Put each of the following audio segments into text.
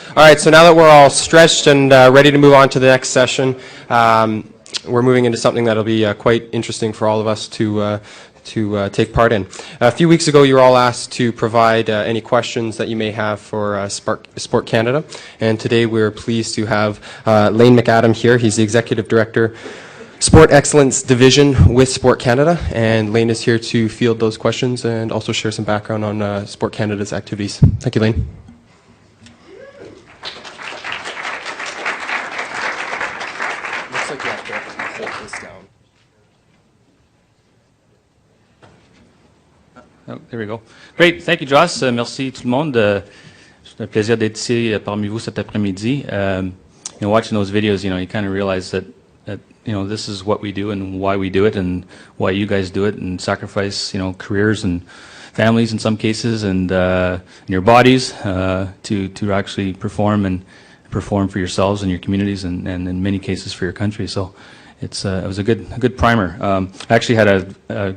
All right, so now that we're all stretched and ready to move on to the next session, we're moving into something that'll be quite interesting for all of us to take part in. A few weeks ago, you were all asked to provide any questions that you may have for Sport Canada, and today we're pleased to have Lane McAdam here. He's the Executive Director, Sport Excellence Division with Sport Canada, and Lane is here to field those questions and also share some background on Sport Canada's activities. Thank you, Lane. Looks like you have to hold this down. Oh, there we go. Great. Thank you, Joss. Merci tout le monde. C'est un plaisir d'être ici parmi vous cet après-midi. Watching those videos, you kind of realize that this is what we do and why we do it and why you guys do it and sacrifice, careers and families in some cases and your bodies to actually perform for yourselves and your communities and in many cases for your country. So it was a good primer. I actually had a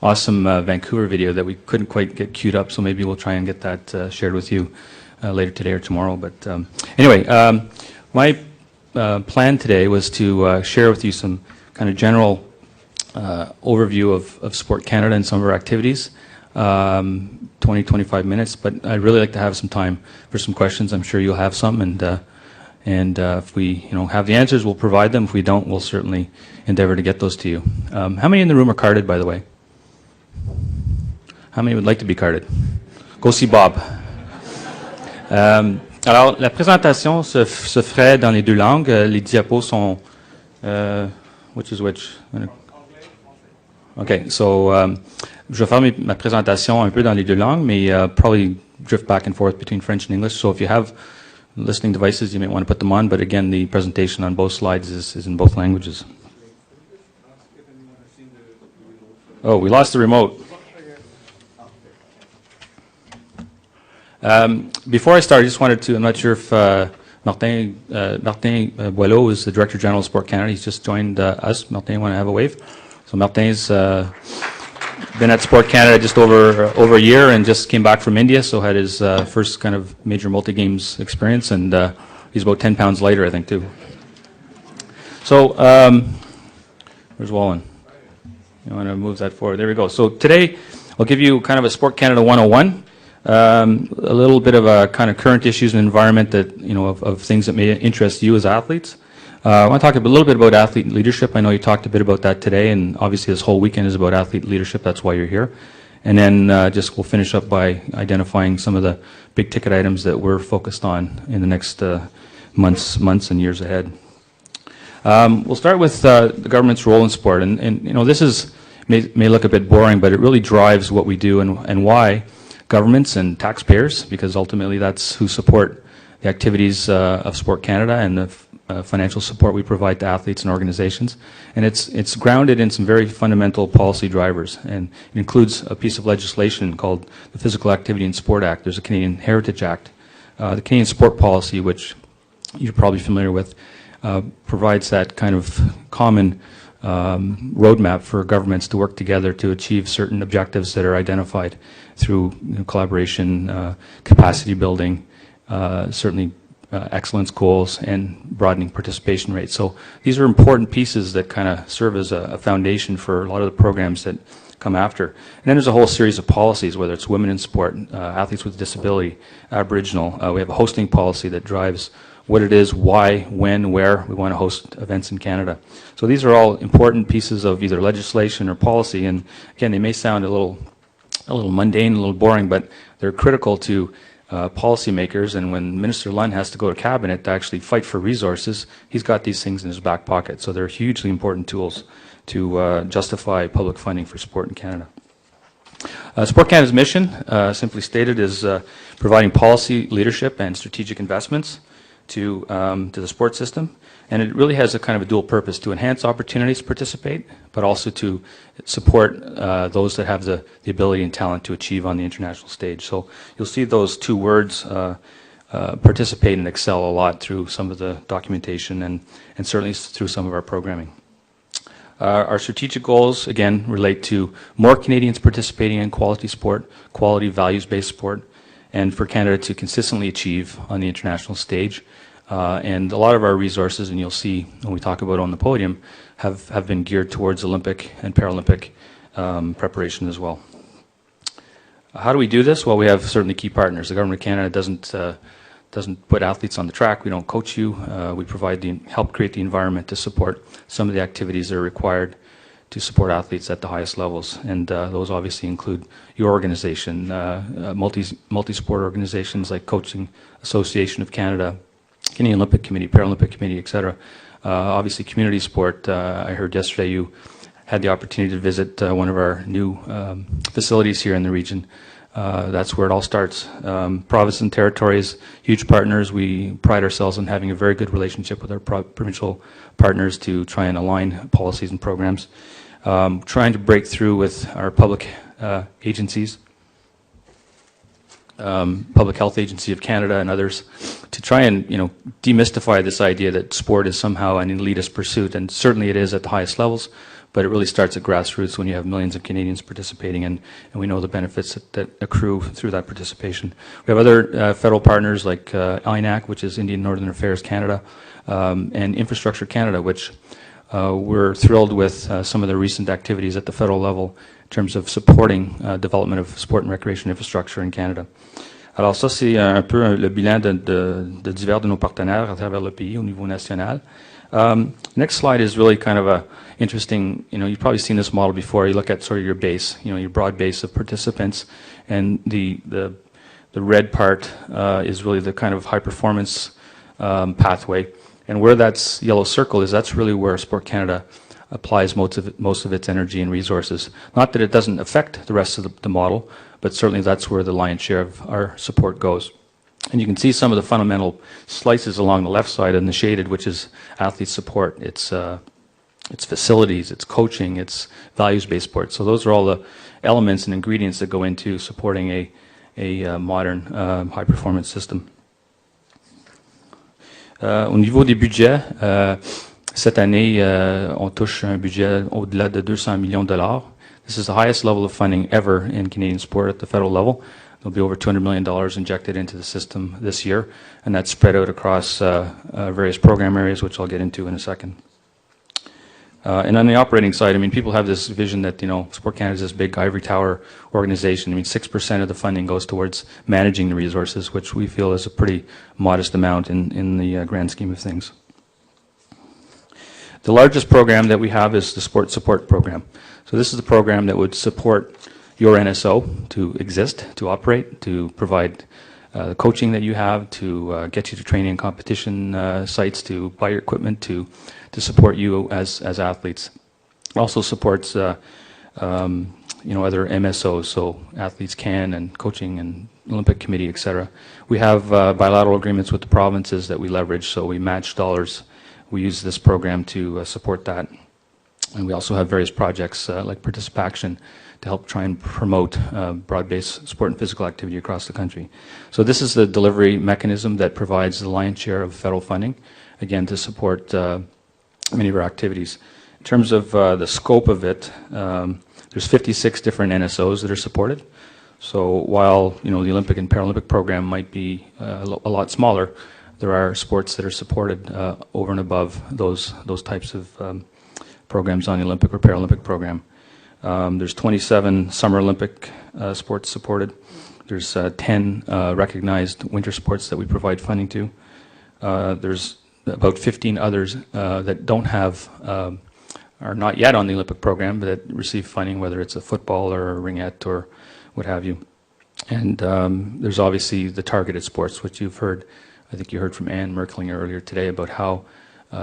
awesome Vancouver video that we couldn't quite get queued up, so maybe we'll try and get that shared with you later today or tomorrow. But anyway, my plan today was to share with you some kind of general overview of Sport Canada and some of our activities, 20-25 minutes, but I'd really like to have some time for some questions. I'm sure you'll have some, and if we have the answers, we'll provide them. If we don't, we'll certainly endeavor to get those to you. How many in the room are carded, by the way? How many would like to be carded? Go see Bob. Alors, la présentation se ferait dans les deux langues. Les diapos sont... which is which? Okay, so je vais faire ma présentation un peu dans les deux langues, mais probably drift back and forth between French and English. So if you have listening devices, you may want to put them on, but again, the presentation on both slides is in both languages. Oh, we lost the remote. Before I start, I just wanted to, I'm not sure if Martin Boileau is the Director General of Sport Canada. He's just joined us. Martin, want to have a wave? So Martin's been at Sport Canada just over a year and just came back from India, so had his first kind of major multi-games experience, and he's about 10 pounds lighter, I think, too. So, where's Wallen? You want to move that forward? There we go. So today, I'll give you kind of a Sport Canada 101. A little bit of a kind of current issues and environment that, of things that may interest you as athletes. I want to talk a little bit about athlete leadership. I know you talked a bit about that today, and obviously this whole weekend is about athlete leadership. That's why you're here. And then we'll finish up by identifying some of the big ticket items that we're focused on in the next months and years ahead. We'll start with the government's role in sport. And this may look a bit boring, but it really drives what we do and why governments and taxpayers, because ultimately that's who support the activities of Sport Canada and the financial support we provide to athletes and organizations. And it's grounded in some very fundamental policy drivers, and it includes a piece of legislation called the Physical Activity in Sport Act. There's a Canadian Heritage Act. The Canadian Sport Policy, which you're probably familiar with, provides that kind of common roadmap for governments to work together to achieve certain objectives that are identified through collaboration, capacity building, certainly excellence goals, and broadening participation rates. So these are important pieces that kind of serve as a foundation for a lot of the programs that come after. And then there's a whole series of policies, whether it's women in sport, athletes with disability, Aboriginal. We have a hosting policy that drives what it is, why, when, where we want to host events in Canada. So these are all important pieces of either legislation or policy, and again, they may sound a little mundane, a little boring, but they're critical to policymakers, and when Minister Lunn has to go to Cabinet to actually fight for resources, he's got these things in his back pocket. So they're hugely important tools to justify public funding for sport in Canada. Sport Canada's mission, simply stated, is providing policy leadership and strategic investments to the sports system, and it really has a kind of a dual purpose: to enhance opportunities to participate, but also to support those that have the ability and talent to achieve on the international stage. So you'll see those two words, participate and excel, a lot through some of the documentation and certainly through some of our programming. Our strategic goals, again, relate to more Canadians participating in quality sport, quality values-based sport, and for Canada to consistently achieve on the international stage. And a lot of our resources, and you'll see when we talk about on the podium, have been geared towards Olympic and Paralympic preparation as well. How do we do this? Well, we have certainly key partners. The Government of Canada doesn't put athletes on the track. We don't coach you. We provide help create the environment to support some of the activities that are required to support athletes at the highest levels. And those obviously include your organization, multi-sport organizations like Coaching Association of Canada, Canadian Olympic Committee, Paralympic Committee, etc. Obviously community sport. I heard yesterday you had the opportunity to visit one of our new facilities here in the region. That's where it all starts. Province and territories, huge partners. We pride ourselves on having a very good relationship with our provincial partners to try and align policies and programs. Trying to break through with our public agencies, Public Health Agency of Canada and others, to try and demystify this idea that sport is somehow an elitist pursuit, and certainly it is at the highest levels. But it really starts at grassroots when you have millions of Canadians participating, and we know the benefits that accrue through that participation. We have other federal partners like INAC, which is Indian Northern Affairs Canada, and Infrastructure Canada, which we're thrilled with some of the recent activities at the federal level in terms of supporting development of sport and recreation infrastructure in Canada. Alors ça, c'est un peu le bilan de divers de nos partenaires à travers le pays au niveau national. Next slide is really kind of a interesting, you've probably seen this model before. You look at sort of your base, your broad base of participants, and the red part is really the kind of high performance pathway. And where that's yellow circle is, that's really where Sport Canada applies most of its energy and resources. Not that it doesn't affect the rest of the model, but certainly that's where the lion's share of our support goes. And you can see some of the fundamental slices along the left side in the shaded, which is athlete support. It's facilities, it's coaching, it's values-based sport. So those are all the elements and ingredients that go into supporting a modern high-performance system. Au niveau des budgets, cette année, on touche un budget au-delà de 200 millions de dollars. This is the highest level of funding ever in Canadian sport at the federal level. There'll be over $200 million injected into the system this year, and that's spread out across various program areas, which I'll get into in a second. And on the operating side, I mean, people have this vision that, Sport Canada is this big ivory tower organization. I mean, 6% of the funding goes towards managing the resources, which we feel is a pretty modest amount in the grand scheme of things. The largest program that we have is the Sport Support Program. So this is the program that would support your NSO to exist, to operate, to provide the coaching that you have, to get you to training and competition sites, to buy your equipment, to support you as athletes. It also supports other MSOs, so Athletes Can and Coaching and Olympic Committee, etc. We have bilateral agreements with the provinces that we leverage, so we match dollars. We use this program to support that. And we also have various projects like Participaction to help try and promote broad-based sport and physical activity across the country. So this is the delivery mechanism that provides the lion's share of federal funding, again, to support many of our activities. In terms of the scope of it, there's 56 different NSOs that are supported. So while the Olympic and Paralympic program might be a lot smaller, there are sports that are supported over and above those types of programs on the Olympic or Paralympic program. There's 27 Summer Olympic sports supported. There's 10 recognized winter sports that we provide funding to. There's about 15 others that don't have, are not yet on the Olympic program, but that receive funding, whether it's a football or a ringette or what have you. And there's obviously the targeted sports, which you've heard. I think you heard from Anne Merklinger earlier today about how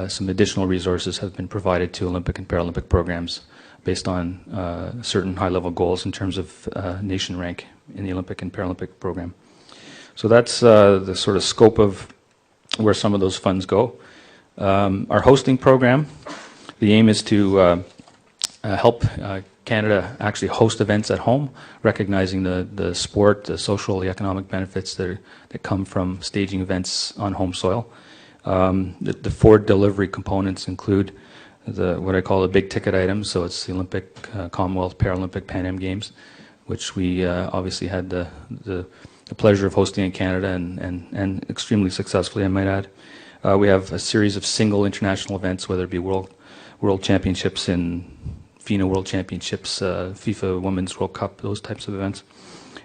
some additional resources have been provided to Olympic and Paralympic programs based on certain high-level goals in terms of nation rank in the Olympic and Paralympic program. So that's the sort of scope of where some of those funds go. Our hosting program, the aim is to help Canada actually host events at home, recognizing the sport, the social, the economic benefits that come from staging events on home soil. The 4 delivery components include what I call the big ticket items. So it's the Olympic, Commonwealth, Paralympic, Pan Am Games, which we obviously had the the pleasure of hosting in Canada and extremely successfully, I might add. We have a series of single international events, whether it be World Championships in FINA World Championships, FIFA Women's World Cup, those types of events.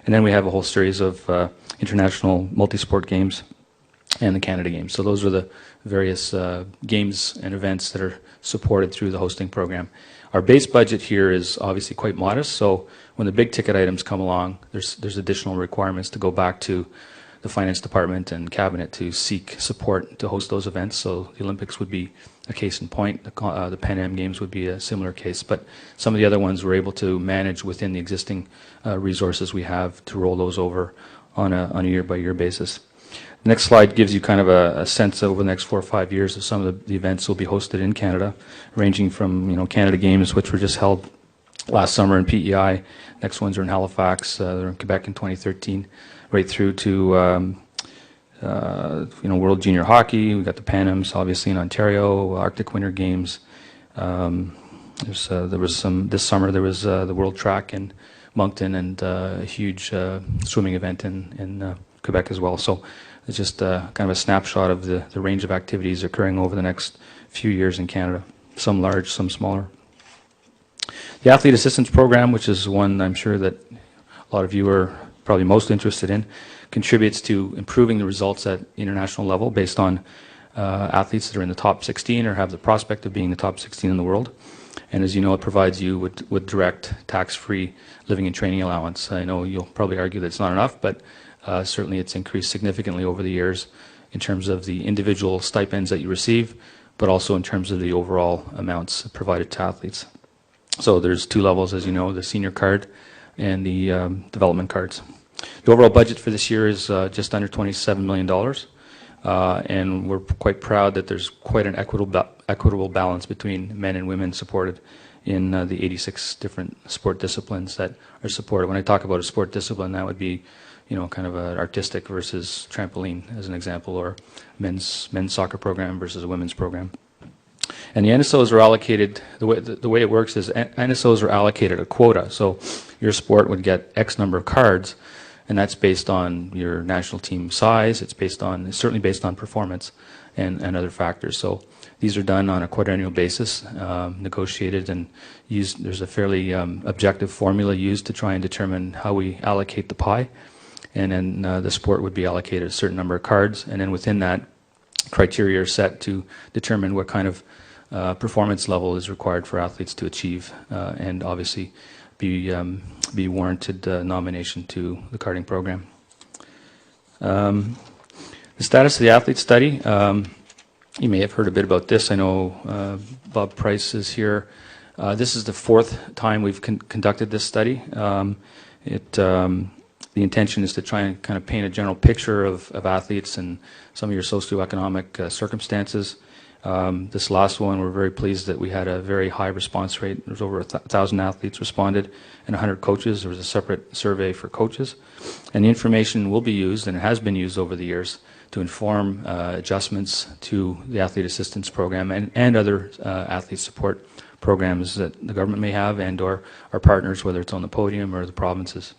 And then we have a whole series of international multi-sport games and the Canada Games. So those are the various games and events that are supported through the hosting program. Our base budget here is obviously quite modest, so when the big ticket items come along, there's additional requirements to go back to the finance department and cabinet to seek support to host those events. So the Olympics would be a case in point. The Pan Am Games would be a similar case. But some of the other ones we're able to manage within the existing resources we have to roll those over on a year-by-year basis. The next slide gives you kind of a sense over the next 4 or 5 years of some of the events will be hosted in Canada, ranging from Canada Games, which were just held last summer in PEI. Next ones are in Halifax. They're in Quebec in 2013. Right through to World Junior Hockey. We got the Pan Ams, obviously in Ontario, Arctic Winter Games. There was some this summer. There was the World Track in Moncton and a huge swimming event in Quebec as well. So it's just kind of a snapshot of the range of activities occurring over the next few years in Canada. Some large, some smaller. The Athlete Assistance Program, which is one I'm sure that a lot of you are probably most interested in, contributes to improving the results at international level based on athletes that are in the top 16 or have the prospect of being the top 16 in the world. And as you know, it provides you with direct tax-free living and training allowance. I know you'll probably argue that it's not enough, but certainly it's increased significantly over the years in terms of the individual stipends that you receive, but also in terms of the overall amounts provided to athletes. So there's two levels, as you know, the senior card and the development cards. The overall budget for this year is just under $27 million, and we're quite proud that there's quite an equitable balance between men and women supported in the 86 different sport disciplines that are supported. When I talk about a sport discipline, that would be kind of an artistic versus trampoline, as an example, or men's soccer program versus a women's program. And the NSOs are allocated, the way it works is NSOs are allocated a quota. So your sport would get X number of cards, and that's based on your national team size. It's certainly based on performance and other factors. So these are done on a quadrennial basis, negotiated and used. There's a fairly objective formula used to try and determine how we allocate the pie. And then the sport would be allocated a certain number of cards, and then within that, criteria are set to determine what kind of performance level is required for athletes to achieve, and obviously be warranted nomination to the carding program. The status of the athlete study. You may have heard a bit about this. I know Bob Price is here. This is the fourth time we've conducted this study. The intention is to try and kind of paint a general picture of athletes and some of your socioeconomic circumstances. This last one, we're very pleased that we had a very high response rate. There was over 1,000 athletes responded and 100 coaches. There was a separate survey for coaches. And the information will be used, and it has been used over the years, to inform adjustments to the Athlete Assistance Program and other athlete support programs that the government may have and or our partners, whether it's on the podium or the provinces.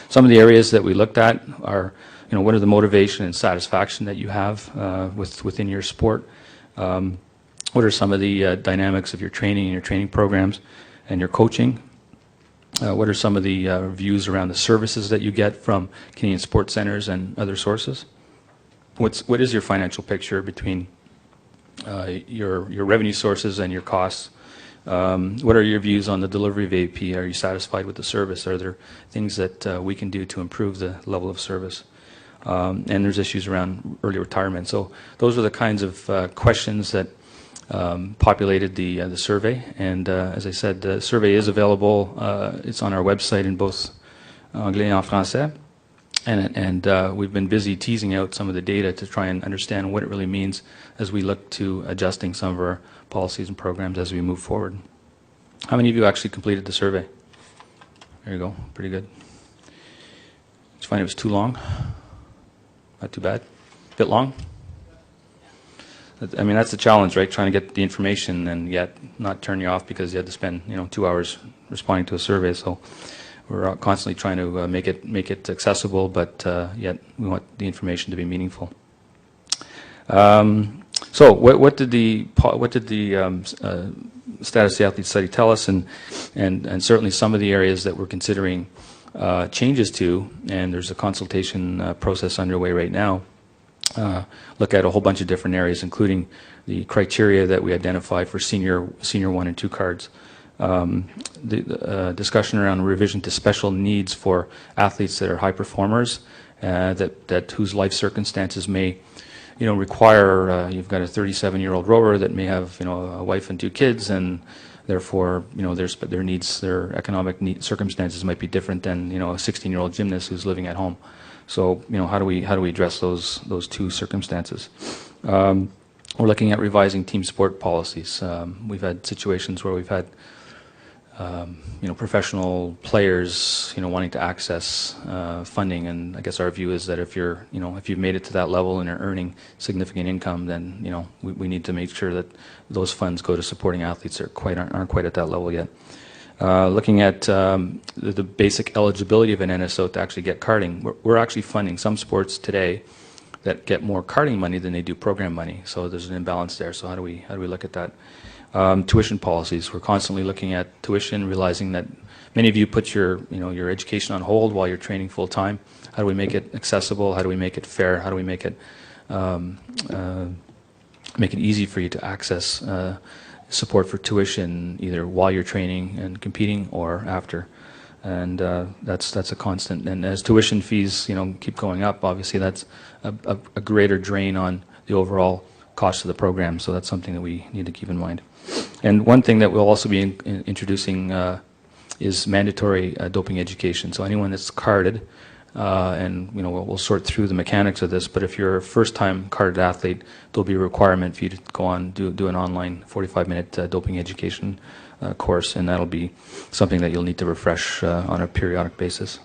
Some of the areas that we looked at are, what are the motivation and satisfaction that you have within your sport? What are some of the dynamics of your training and your training programs and your coaching? What are some of the views around the services that you get from Canadian sports centers and other sources? What is your financial picture between your revenue sources and your costs? What are your views on the delivery of AP? Are you satisfied with the service? Are there things that we can do to improve the level of service? And there's issues around early retirement. So those are the kinds of questions that populated the survey. And as I said, the survey is available. It's on our website in both anglais and français. And we've been busy teasing out some of the data to try and understand what it really means as we look to adjusting some of our policies and programs as we move forward. How many of you actually completed the survey? There you go, pretty good. Did you find it was too long? Not too bad? Bit long? I mean, that's the challenge, right? Trying to get the information and yet not turn you off because you had to spend 2 hours responding to a survey. So we're constantly trying to make it accessible, but yet we want the information to be meaningful. So what did the Status of the Athlete study tell us, and certainly some of the areas that we're considering changes to, and there's a consultation process underway right now, look at a whole bunch of different areas, including the criteria that we identified for senior 1 and 2 cards, the discussion around revision to special needs for athletes that are high performers, that whose life circumstances may require, you've got a 37-year-old rower that may have, a wife and 2 kids, and therefore, their economic circumstances might be different than, a 16-year-old gymnast who's living at home. So, how do we address those 2 circumstances? We're looking at revising team sport policies. We've had situations where we've had professional players, wanting to access funding, and I guess our view is that if you've made it to that level and are earning significant income, then we need to make sure that those funds go to supporting athletes that aren't quite at that level yet. Looking at the basic eligibility of an NSO to actually get carding, we're actually funding some sports today that get more carding money than they do program money. So there's an imbalance there. So how do we look at that? Tuition policies. We're constantly looking at tuition, realizing that many of you put your education on hold while you're training full time. How do we make it accessible? How do we make it fair? How do we make it easy for you to access support for tuition either while you're training and competing or after? And that's a constant. And as tuition fees keep going up, obviously that's a greater drain on the overall cost of the program. So that's something that we need to keep in mind. And one thing that we'll also be introducing is mandatory doping education. So anyone that's carded, and we'll sort through the mechanics of this, but if you're a first-time carded athlete, there'll be a requirement for you to go on do an online 45-minute doping education course, and that'll be something that you'll need to refresh on a periodic basis.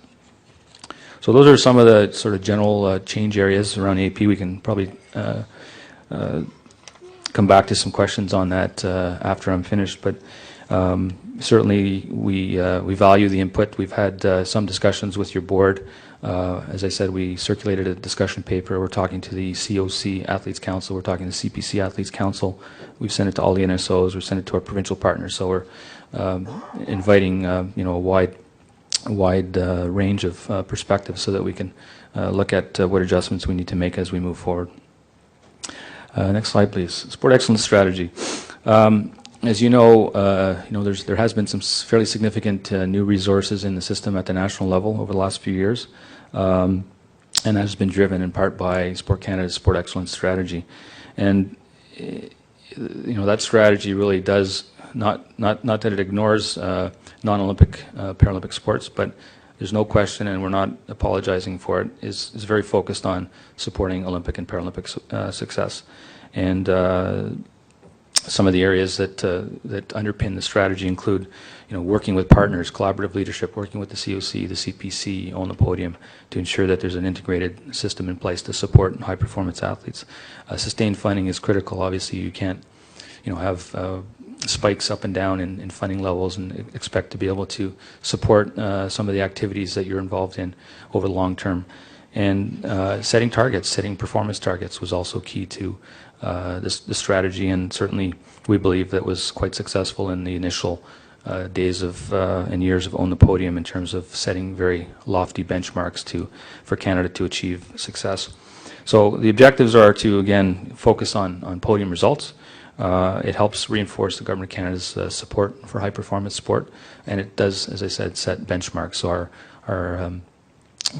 So those are some of the sort of general change areas around AP. We can probably come back to some questions on that after I'm finished, but certainly we value the input. We've had some discussions with your board. As I said, we circulated a discussion paper. We're talking to the COC Athletes Council. We're talking to the CPC Athletes Council. We've sent it to all the NSOs. We've sent it to our provincial partners. So we're inviting a wide range of perspectives so that we can look at what adjustments we need to make as we move forward. Next slide, please. Sport excellence strategy. As you know, there has been some fairly significant new resources in the system at the national level over the last few years, and that has been driven in part by Sport Canada's sport excellence strategy. And that strategy really does not that it ignores non-Olympic Paralympic sports, but there's no question, and we're not apologizing for it, is very focused on supporting Olympic and Paralympic success. And some of the areas that underpin the strategy include, working with partners, collaborative leadership, working with the COC, the CPC, on the podium to ensure that there's an integrated system in place to support high-performance athletes. Sustained funding is critical. Obviously, you can't, have spikes up and down in funding levels and expect to be able to support some of the activities that you're involved in over the long term. And setting performance targets was also key to the strategy, and certainly we believe that was quite successful in the initial days of and years of Own the Podium in terms of setting very lofty benchmarks for Canada to achieve success. So the objectives are to, again, focus on podium results. It helps reinforce the Government of Canada's support for high-performance sport, and it does, as I said, set benchmarks. So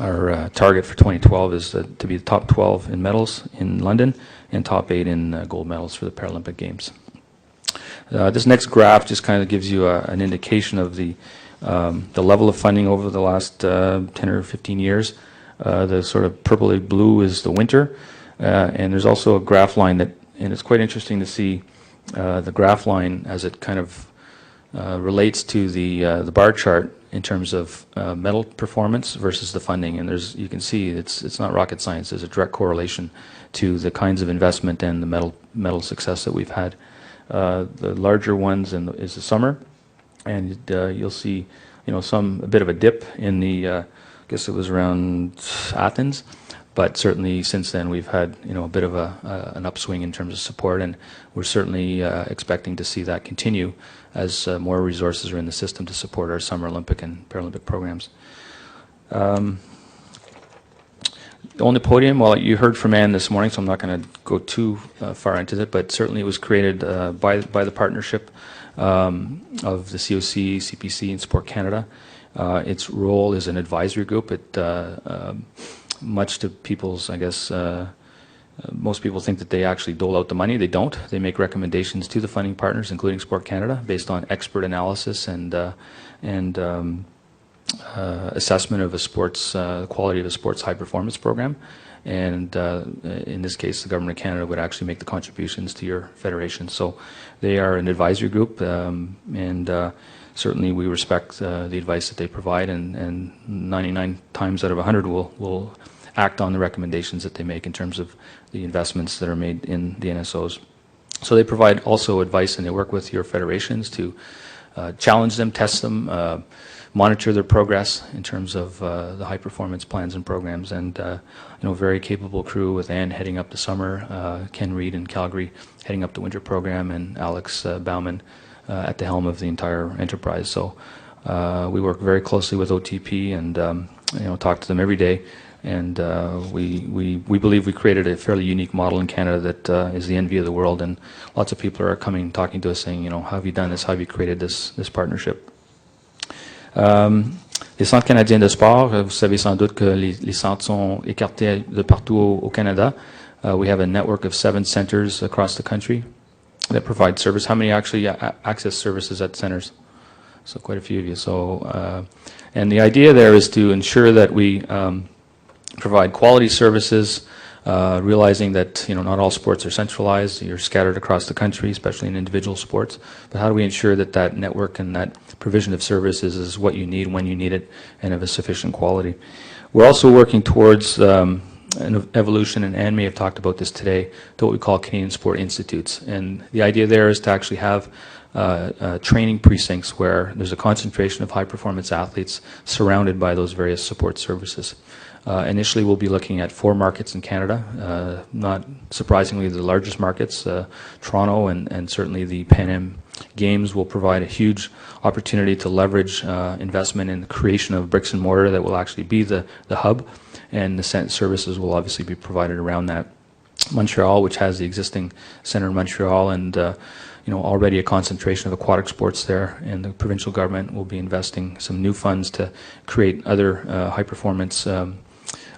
our target for 2012 is to be the top 12 in medals in London and top 8 in gold medals for the Paralympic Games. This next graph just kind of gives you an indication of the level of funding over the last 10 or 15 years. The sort of purpley blue is the winter, and there's also a graph line and it's quite interesting to see the graph line as it kind of relates to the bar chart in terms of medal performance versus the funding. And you can see it's not rocket science. There's a direct correlation to the kinds of investment and the medal success that we've had. The larger ones is the summer, and you'll see a bit of a dip in the, I guess it was around Athens, but certainly since then we've had, a bit of an upswing in terms of support, and we're certainly expecting to see that continue as more resources are in the system to support our Summer Olympic and Paralympic programs. On the podium, well, you heard from Ann this morning, so I'm not going to go too far into it, but certainly it was created by the partnership of the COC, CPC, and Sport Canada. Its role is an advisory group. Much to people's, I guess, most people think that they actually dole out the money. They don't. They make recommendations to the funding partners, including Sport Canada, based on expert analysis and assessment of a sports quality of a sports high performance program. And in this case, the Government of Canada would actually make the contributions to your federation. So they are an advisory group, and certainly we respect the advice that they provide, and 99 times out of 100 will act on the recommendations that they make in terms of the investments that are made in the NSOs. So they provide also advice, and they work with your federations to challenge them, test them, monitor their progress in terms of the high performance plans and programs, and very capable crew with Ann heading up the summer, Ken Reed in Calgary heading up the winter program, and Alex Bauman at the helm of the entire enterprise. So we work very closely with OTP and talk to them every day, and we believe we created a fairly unique model in Canada that is the envy of the world, and lots of people are talking to us saying, how have you done this, how have you created this partnership. Les centres canadiens de sport, vous savez sans doute que les centres sont écartés de partout au Canada. We have a network of 7 centers across the country that provide service. How many actually access services at centers? So quite a few of you. So, and the idea there is to ensure that we provide quality services, realizing that not all sports are centralized. You're scattered across the country, especially in individual sports. But how do we ensure that that network and that provision of services is what you need when you need it and of a sufficient quality? We're also working towards an evolution, and Anne may have talked about this today, to what we call Canadian Sport Institutes. And the idea there is to actually have training precincts where there's a concentration of high-performance athletes surrounded by those various support services. Initially, we'll be looking at 4 markets in Canada, not surprisingly the largest markets, Toronto, and certainly the Pan Am Games will provide a huge opportunity to leverage investment in the creation of bricks and mortar that will actually be the hub, and the services will obviously be provided around that. Montreal, which has the existing center in Montreal, and already a concentration of aquatic sports there, and the provincial government will be investing some new funds to create other high-performance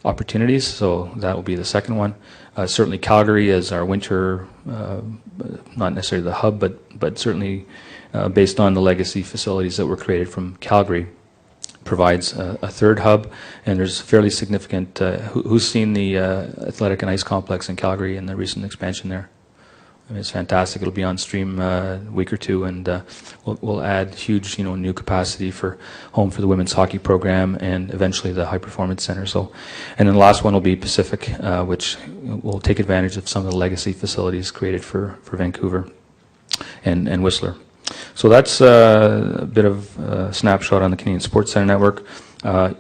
opportunities, so that will be the second one. Certainly Calgary is our winter, not necessarily the hub, but certainly based on the legacy facilities that were created from Calgary, provides a third hub, and there's fairly significant, who's seen the athletic and ice complex in Calgary and the recent expansion there? I mean, it's fantastic. It'll be on stream a week or two, and we'll add huge, new capacity for home for the women's hockey program and eventually the high performance center. So, and then the last one will be Pacific, which will take advantage of some of the legacy facilities created for Vancouver and Whistler. So that's a bit of a snapshot on the Canadian Sports Centre Network.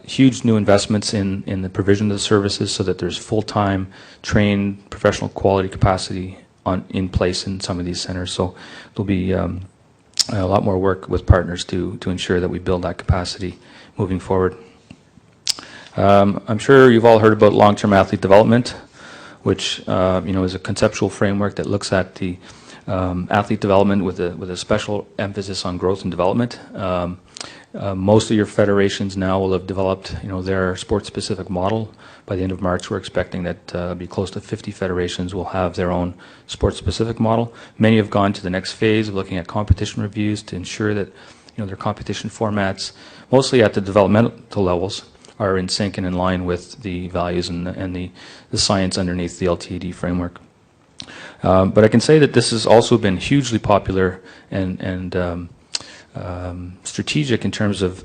Huge new investments in the provision of the services so that there's full-time trained professional quality capacity in place in some of these centers. So there'll be a lot more work with partners to ensure that we build that capacity moving forward. I'm sure you've all heard about long-term athlete development, which is a conceptual framework that looks at the athlete development with a special emphasis on growth and development. Most of your federations now will have developed their sport-specific model. By the end of March, we're expecting that be close to 50 federations will have their own sport-specific model. Many have gone to the next phase of looking at competition reviews to ensure that their competition formats, mostly at the developmental levels, are in sync and in line with the values and the science underneath the LTAD framework. But I can say that this has also been hugely popular and strategic in terms of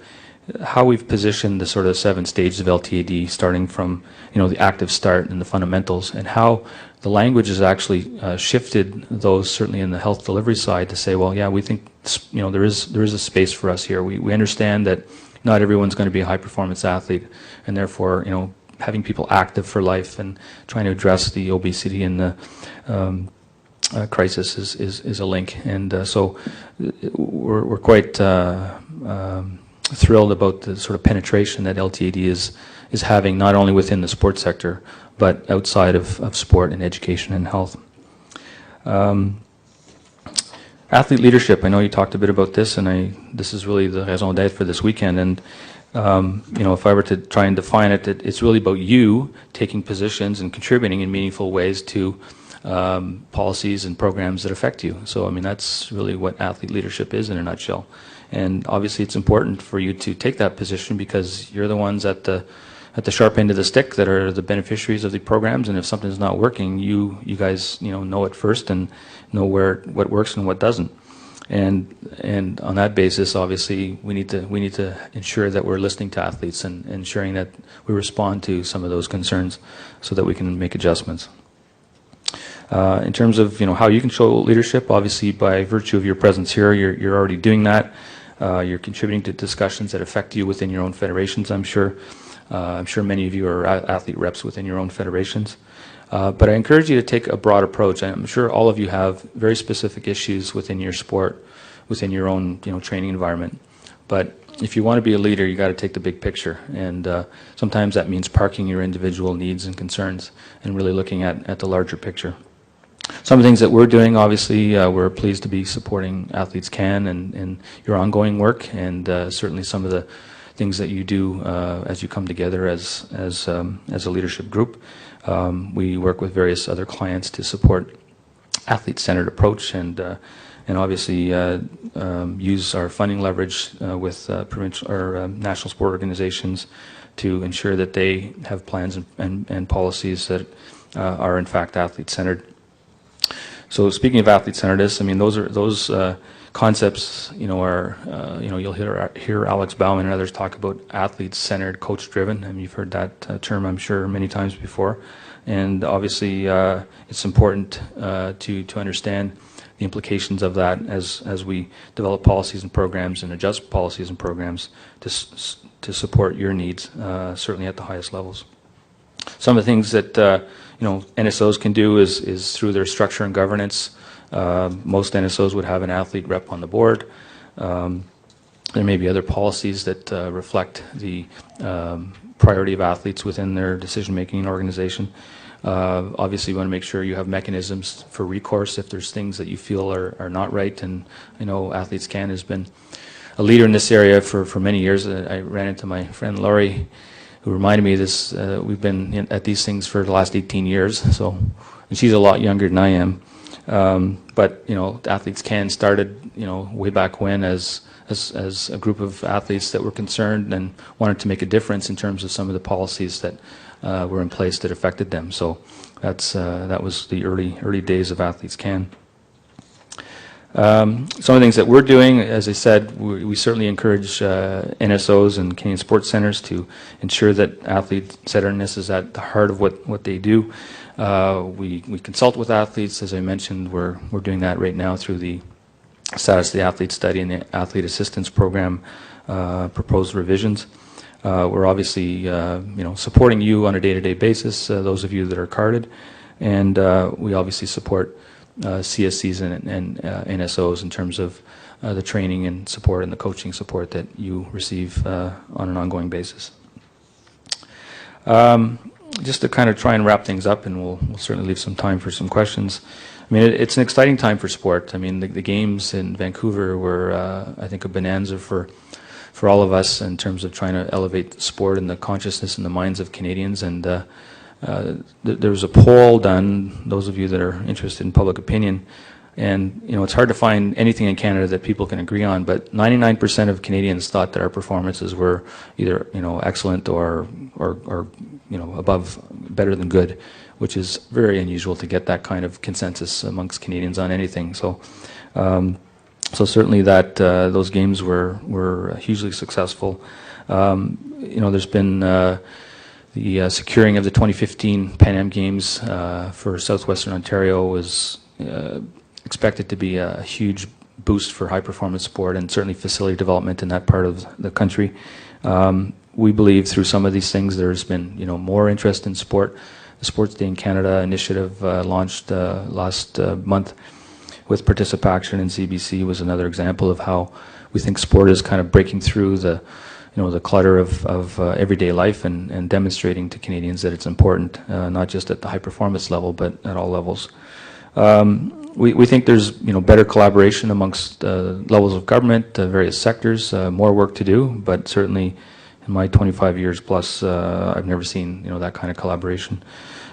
how we've positioned the sort of 7 stages of LTAD, starting from the active start and the fundamentals, and how the language has actually shifted those, certainly in the health delivery side, to say, well, yeah, we think there is a space for us here. We understand that not everyone's going to be a high-performance athlete, and therefore, having people active for life and trying to address the obesity and the crisis is a link. And so we're quite thrilled about the sort of penetration that LTAD is having, not only within the sports sector, but outside of sport and education and health. Athlete leadership, I know you talked a bit about this, and this is really the raison d'être for this weekend. And if I were to try and define it, it's really about you taking positions and contributing in meaningful ways to policies and programs that affect you. So, I mean, that's really what athlete leadership is in a nutshell. And obviously, it's important for you to take that position because you're the ones at the sharp end of the stick that are the beneficiaries of the programs. And if something's not working, you guys know it first and know what works and what doesn't. And on that basis, obviously, we need to ensure that we're listening to athletes and ensuring that we respond to some of those concerns so that we can make adjustments. In terms of how you can show leadership, obviously by virtue of your presence here, you're already doing that. You're contributing to discussions that affect you within your own federations, I'm sure. I'm sure many of you are athlete reps within your own federations. But I encourage you to take a broad approach. I'm sure all of you have very specific issues within your sport, within your own training environment. But if you want to be a leader, you got to take the big picture. And sometimes that means parking your individual needs and concerns and really looking at the larger picture. Some of the things that we're doing, obviously, we're pleased to be supporting Athletes Can and your ongoing work, and certainly some of the things that you do as you come together as a leadership group. We work with various other clients to support athlete-centered approach and obviously use our funding leverage with provincial or national sport organizations to ensure that they have plans and policies that are in fact athlete-centered. So speaking of athlete-centeredness, I mean those concepts, are you'll hear Alex Bauman and others talk about athlete-centered, coach-driven. I mean, you've heard that term, I'm sure, many times before. And obviously, it's important to understand the implications of that as we develop policies and programs and adjust policies and programs to support your needs, certainly at the highest levels. Some of the things that NSOs can do is through their structure and governance. Most NSOs would have an athlete rep on the board. There may be other policies that reflect the priority of athletes within their decision-making organization. Obviously, you want to make sure you have mechanisms for recourse if there's things that you feel are not right. And I know Athletes Can has been a leader in this area for many years. I ran into my friend Laurie, who reminded me of this. We've been at these things for the last 18 years. So, and she's a lot younger than I am. But Athletes Can started way back when as a group of athletes that were concerned and wanted to make a difference in terms of some of the policies that were in place that affected them. So that was the early days of Athletes Can. Some of the things that we're doing, as I said, we certainly encourage NSOs and Canadian Sports Centres to ensure that athlete-centeredness is at the heart of what they do. We consult with athletes, as I mentioned. We're doing that right now through the Status of the Athlete Study and the Athlete Assistance Program proposed revisions. We're obviously supporting you on a day-to-day basis, those of you that are carded, and we obviously support CSCs and NSOs in terms of the training and support and the coaching support that you receive on an ongoing basis. Just to kind of try and wrap things up, and we'll certainly leave some time for some questions. I mean, it's an exciting time for sport. I mean, the games in Vancouver were, I think, a bonanza for all of us in terms of trying to elevate sport and the consciousness and the minds of Canadians. And there was a poll done, those of you that are interested in public opinion, and it's hard to find anything in Canada that people can agree on, but 99% of Canadians thought that our performances were either excellent or above, better than good, which is very unusual to get that kind of consensus amongst Canadians on anything. So certainly that those games were hugely successful. There's been the securing of the 2015 Pan Am Games for Southwestern Ontario was expected to be a huge boost for high-performance sport and certainly facility development in that part of the country. We believe through some of these things there's been, more interest in sport. The Sports Day in Canada initiative launched last month with participation in CBC was another example of how we think sport is kind of breaking through the clutter of everyday life and demonstrating to Canadians that it's important, not just at the high performance level, but at all levels. We think there's better collaboration amongst levels of government, various sectors, more work to do, but certainly in my 25 years plus, I've never seen that kind of collaboration.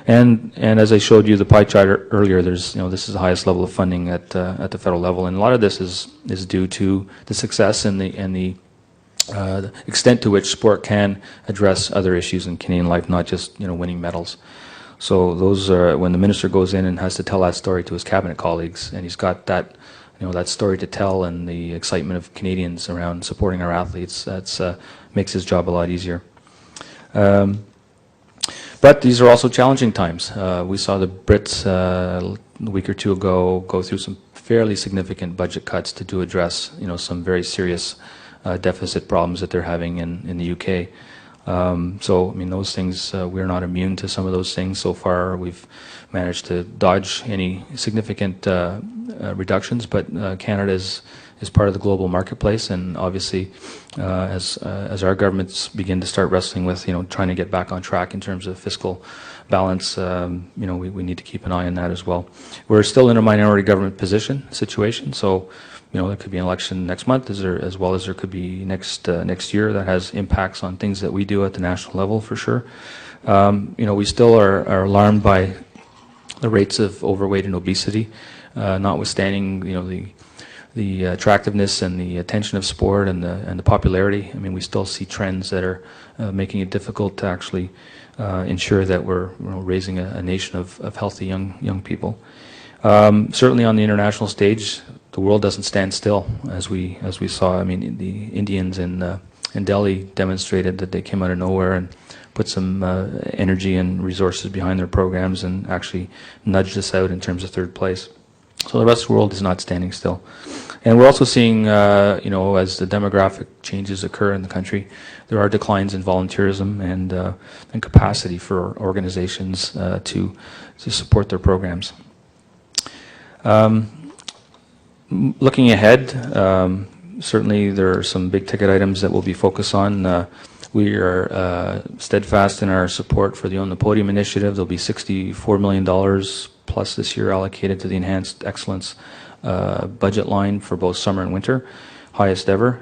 And as I showed you the pie chart earlier, there's this is the highest level of funding at the federal level, and a lot of this is due to the success and the extent to which sport can address other issues in Canadian life, not just winning medals. So those are when the minister goes in and has to tell that story to his cabinet colleagues, and he's got that that story to tell, and the excitement of Canadians around supporting our athletes. That's makes his job a lot easier. But these are also challenging times. We saw the Brits a week or two ago go through some fairly significant budget cuts to address some very serious deficit problems that they're having in the UK. So, I mean, those things, we're not immune to some of those things. So far, we've managed to dodge any significant reductions, but Canada is part of the global marketplace, and obviously, as our governments begin to start wrestling with, trying to get back on track in terms of fiscal balance, we need to keep an eye on that as well. We're still in a minority government situation, so there could be an election next month, as well as there could be next year. That has impacts on things that we do at the national level for sure. We still are alarmed by the rates of overweight and obesity, notwithstanding the attractiveness and the attention of sport and the popularity. I mean, we still see trends that are making it difficult to actually ensure that we're raising a nation of healthy young people. Certainly on the international stage, the world doesn't stand still, as we saw. I mean, the Indians in Delhi demonstrated that they came out of nowhere and put some energy and resources behind their programs and actually nudged us out in terms of third place. So the rest of the world is not standing still. And we're also seeing, as the demographic changes occur in the country, there are declines in volunteerism and capacity for organizations to support their programs. Looking ahead, certainly there are some big ticket items that we'll be focused on. We are steadfast in our support for the Own the Podium initiative. There'll be $64 million plus this year allocated to the Enhanced Excellence budget line for both summer and winter, highest ever.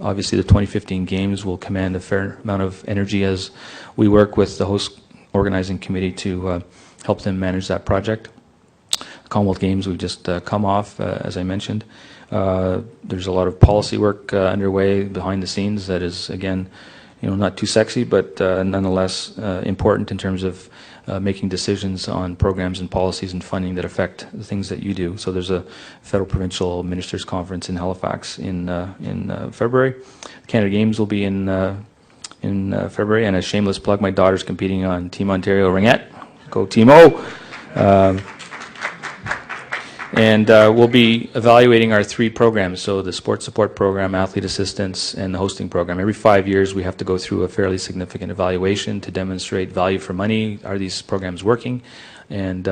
Obviously the 2015 games will command a fair amount of energy as we work with the host organizing committee to help them manage that project. Commonwealth Games we've just come off, as I mentioned. There's a lot of policy work underway behind the scenes that is, again, not too sexy, but nonetheless important in terms of making decisions on programs and policies and funding that affect the things that you do. So there's a federal provincial ministers conference in Halifax in February. The Canada Games will be in February, and a shameless plug, my daughter's competing on Team Ontario Ringette. Go Team O! And we'll be evaluating our three programs, so the sports support program, athlete assistance, and the hosting program. Every 5 years we have to go through a fairly significant evaluation to demonstrate value for money. Are these programs working? And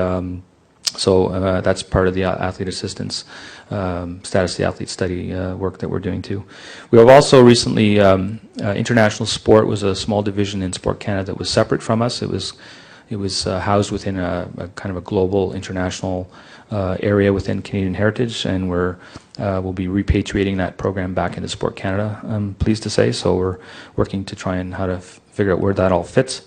so that's part of the athlete assistance, status of the athlete study work that we're doing too. We have also recently, international sport was a small division in Sport Canada that was separate from us. It was housed within a kind of a global international area within Canadian Heritage, and we'll be repatriating that program back into Sport Canada, I'm pleased to say. So we're working to try and how to figure out where that all fits.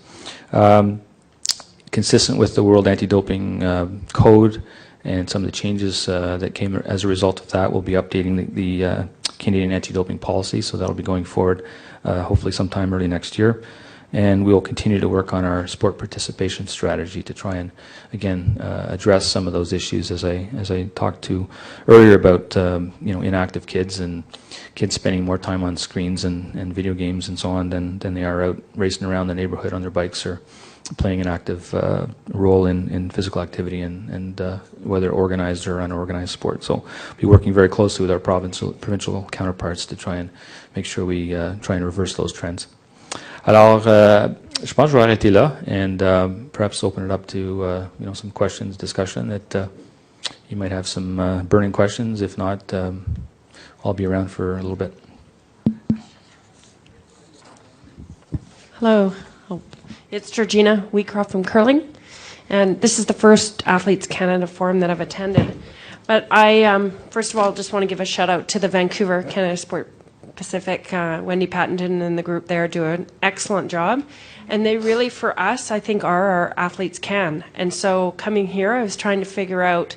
Consistent with the World Anti-Doping Code and some of the changes that came as a result of that, we'll be updating the Canadian anti-doping policy, so that'll be going forward hopefully sometime early next year. And we will continue to work on our sport participation strategy to try and, again, address some of those issues as I talked to earlier about inactive kids and kids spending more time on screens and video games and so on than they are out racing around the neighborhood on their bikes or playing an active role in physical activity and whether organized or unorganized sport. So we're working very closely with our provincial counterparts to try and make sure we try and reverse those trends. Alors, je pense que je vais arrêter là and perhaps open it up to some questions, discussion that you might have some burning questions. If not, I'll be around for a little bit. Hello, it's Georgina Wheatcroft from Curling, and this is the first Athletes Canada Forum that I've attended. But I, first of all, just want to give a shout out to the Vancouver Canada Sport Pacific. Wendy Pattenton and the group there do an excellent job, and they really, for us, I think, are our Athletes Can. And so coming here, I was trying to figure out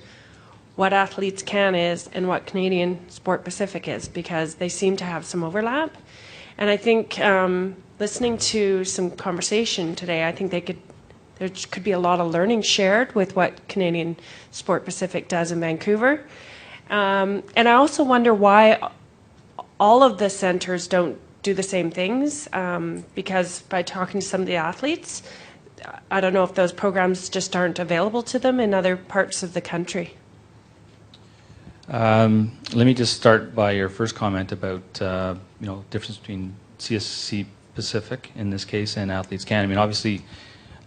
what Athletes Can is and what Canadian Sport Pacific is, because they seem to have some overlap. And I think listening to some conversation today, I think there could be a lot of learning shared with what Canadian Sport Pacific does in Vancouver. And I also wonder why all of the centers don't do the same things, because by talking to some of the athletes, I don't know if those programs just aren't available to them in other parts of the country. Let me just start by your first comment about difference between CSC Pacific in this case and Athletes Can. I mean, obviously,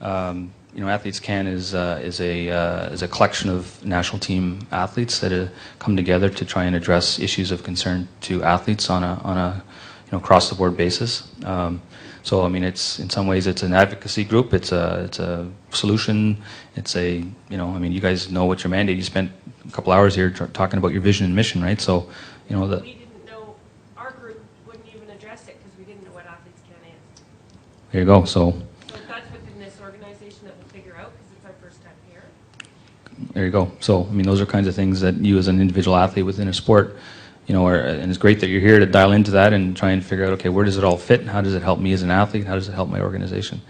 Athletes Can is a collection of national team athletes that come together to try and address issues of concern to athletes on a across the board basis. So I mean, it's in some ways it's an advocacy group. It's a solution. It's I mean, you guys know what your mandate. You spent a couple hours here talking about your vision and mission, right? So we didn't know, our group wouldn't even address it because we didn't know what Athletes Can is. There you go. So that's within this organization that we'll figure out, because it's our first time here. There you go. So I mean, those are kinds of things that you as an individual athlete within a sport, and it's great that you're here to dial into that and try and figure out, okay, where does it all fit and how does it help me as an athlete? How does it help my organization?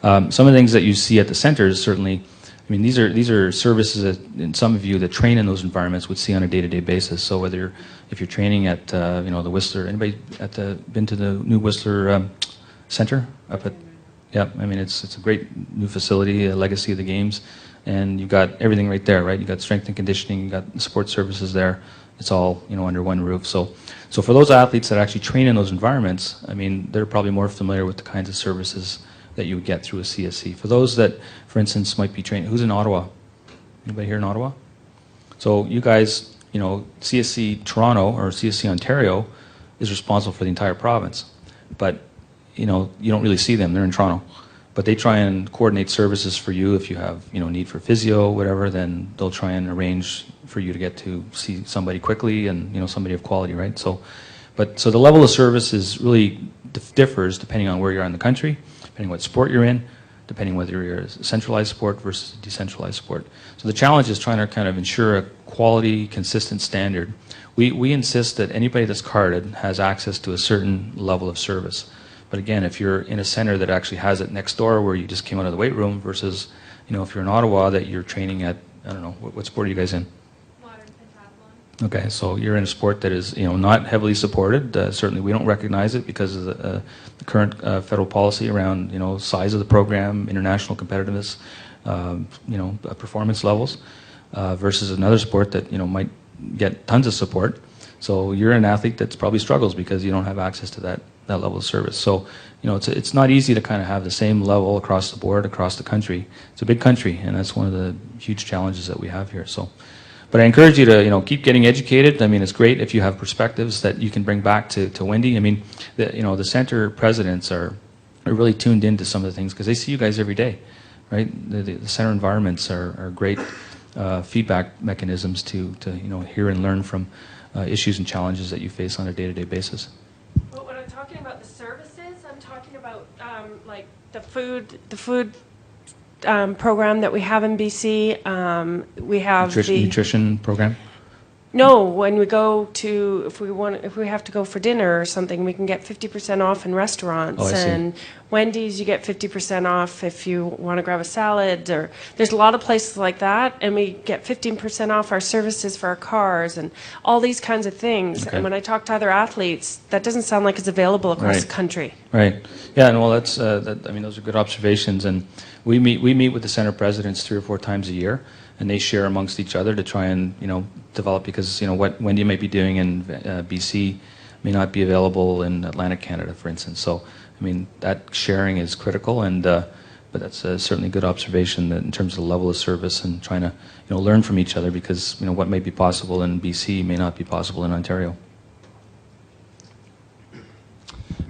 Some of the things that you see at the centers, certainly, I mean, these are services that, in some of you that train in those environments would see on a day-to-day basis. So if you're training at the Whistler, anybody been to the new Whistler Center up at? Yeah, I mean, it's a great new facility, a legacy of the games, and you've got everything right there, right? You've got strength and conditioning, you've got sports services there. It's all under one roof. So for those athletes that actually train in those environments, I mean, they're probably more familiar with the kinds of services that you would get through a CSC. For those that, for instance, might be training, who's in Ottawa? Anybody here in Ottawa? So you guys, CSC Toronto or CSC Ontario is responsible for the entire province, but you don't really see them. They're in Toronto, but they try and coordinate services for you. If you have need for physio, whatever, then they'll try and arrange for you to get to see somebody quickly and somebody of quality, right? So the level of service is really differs depending on where you are in the country, depending what sport you're in, depending whether you're a centralized sport versus a decentralized sport. So the challenge is trying to kind of ensure a quality, consistent standard. We insist that anybody that's carded has access to a certain level of service. But again, if you're in a center that actually has it next door where you just came out of the weight room versus, if you're in Ottawa that you're training at, I don't know, what sport are you guys in? Modern pentathlon. Okay, so you're in a sport that is, not heavily supported. Certainly we don't recognize it because of the current federal policy around, size of the program, international competitiveness, performance levels, versus another sport that, might get tons of support. So you're an athlete that's probably struggles because you don't have access to that level of service. So, it's not easy to kind of have the same level across the board, across the country. It's a big country, and that's one of the huge challenges that we have here. So, but I encourage you to, keep getting educated. I mean, it's great if you have perspectives that you can bring back to Wendy. I mean, the center presidents are really tuned into some of the things because they see you guys every day, right? The center environments are great feedback mechanisms to hear and learn from issues and challenges that you face on a day-to-day basis. But when I'm talking about the services, I'm talking about like the food program that we have in BC. We have nutrition program. No, when we go to, if we have to go for dinner or something, we can get 50% off in restaurants. Oh, I see. And Wendy's, you get 50% off if you want to grab a salad. Or there's a lot of places like that, and we get 15% off our services for our cars and all these kinds of things. Okay. And when I talk to other athletes, that doesn't sound like it's available across Right. the country. Right. Yeah. And well, that's. I mean, those are good observations. And we meet with the center presidents 3 or 4 times a year, and they share amongst each other to try and develop, because what Wendy might be doing in BC may not be available in Atlantic Canada, for instance. So I mean, that sharing is critical, and but that's certainly a good observation that in terms of the level of service and trying to learn from each other, because what may be possible in BC may not be possible in Ontario.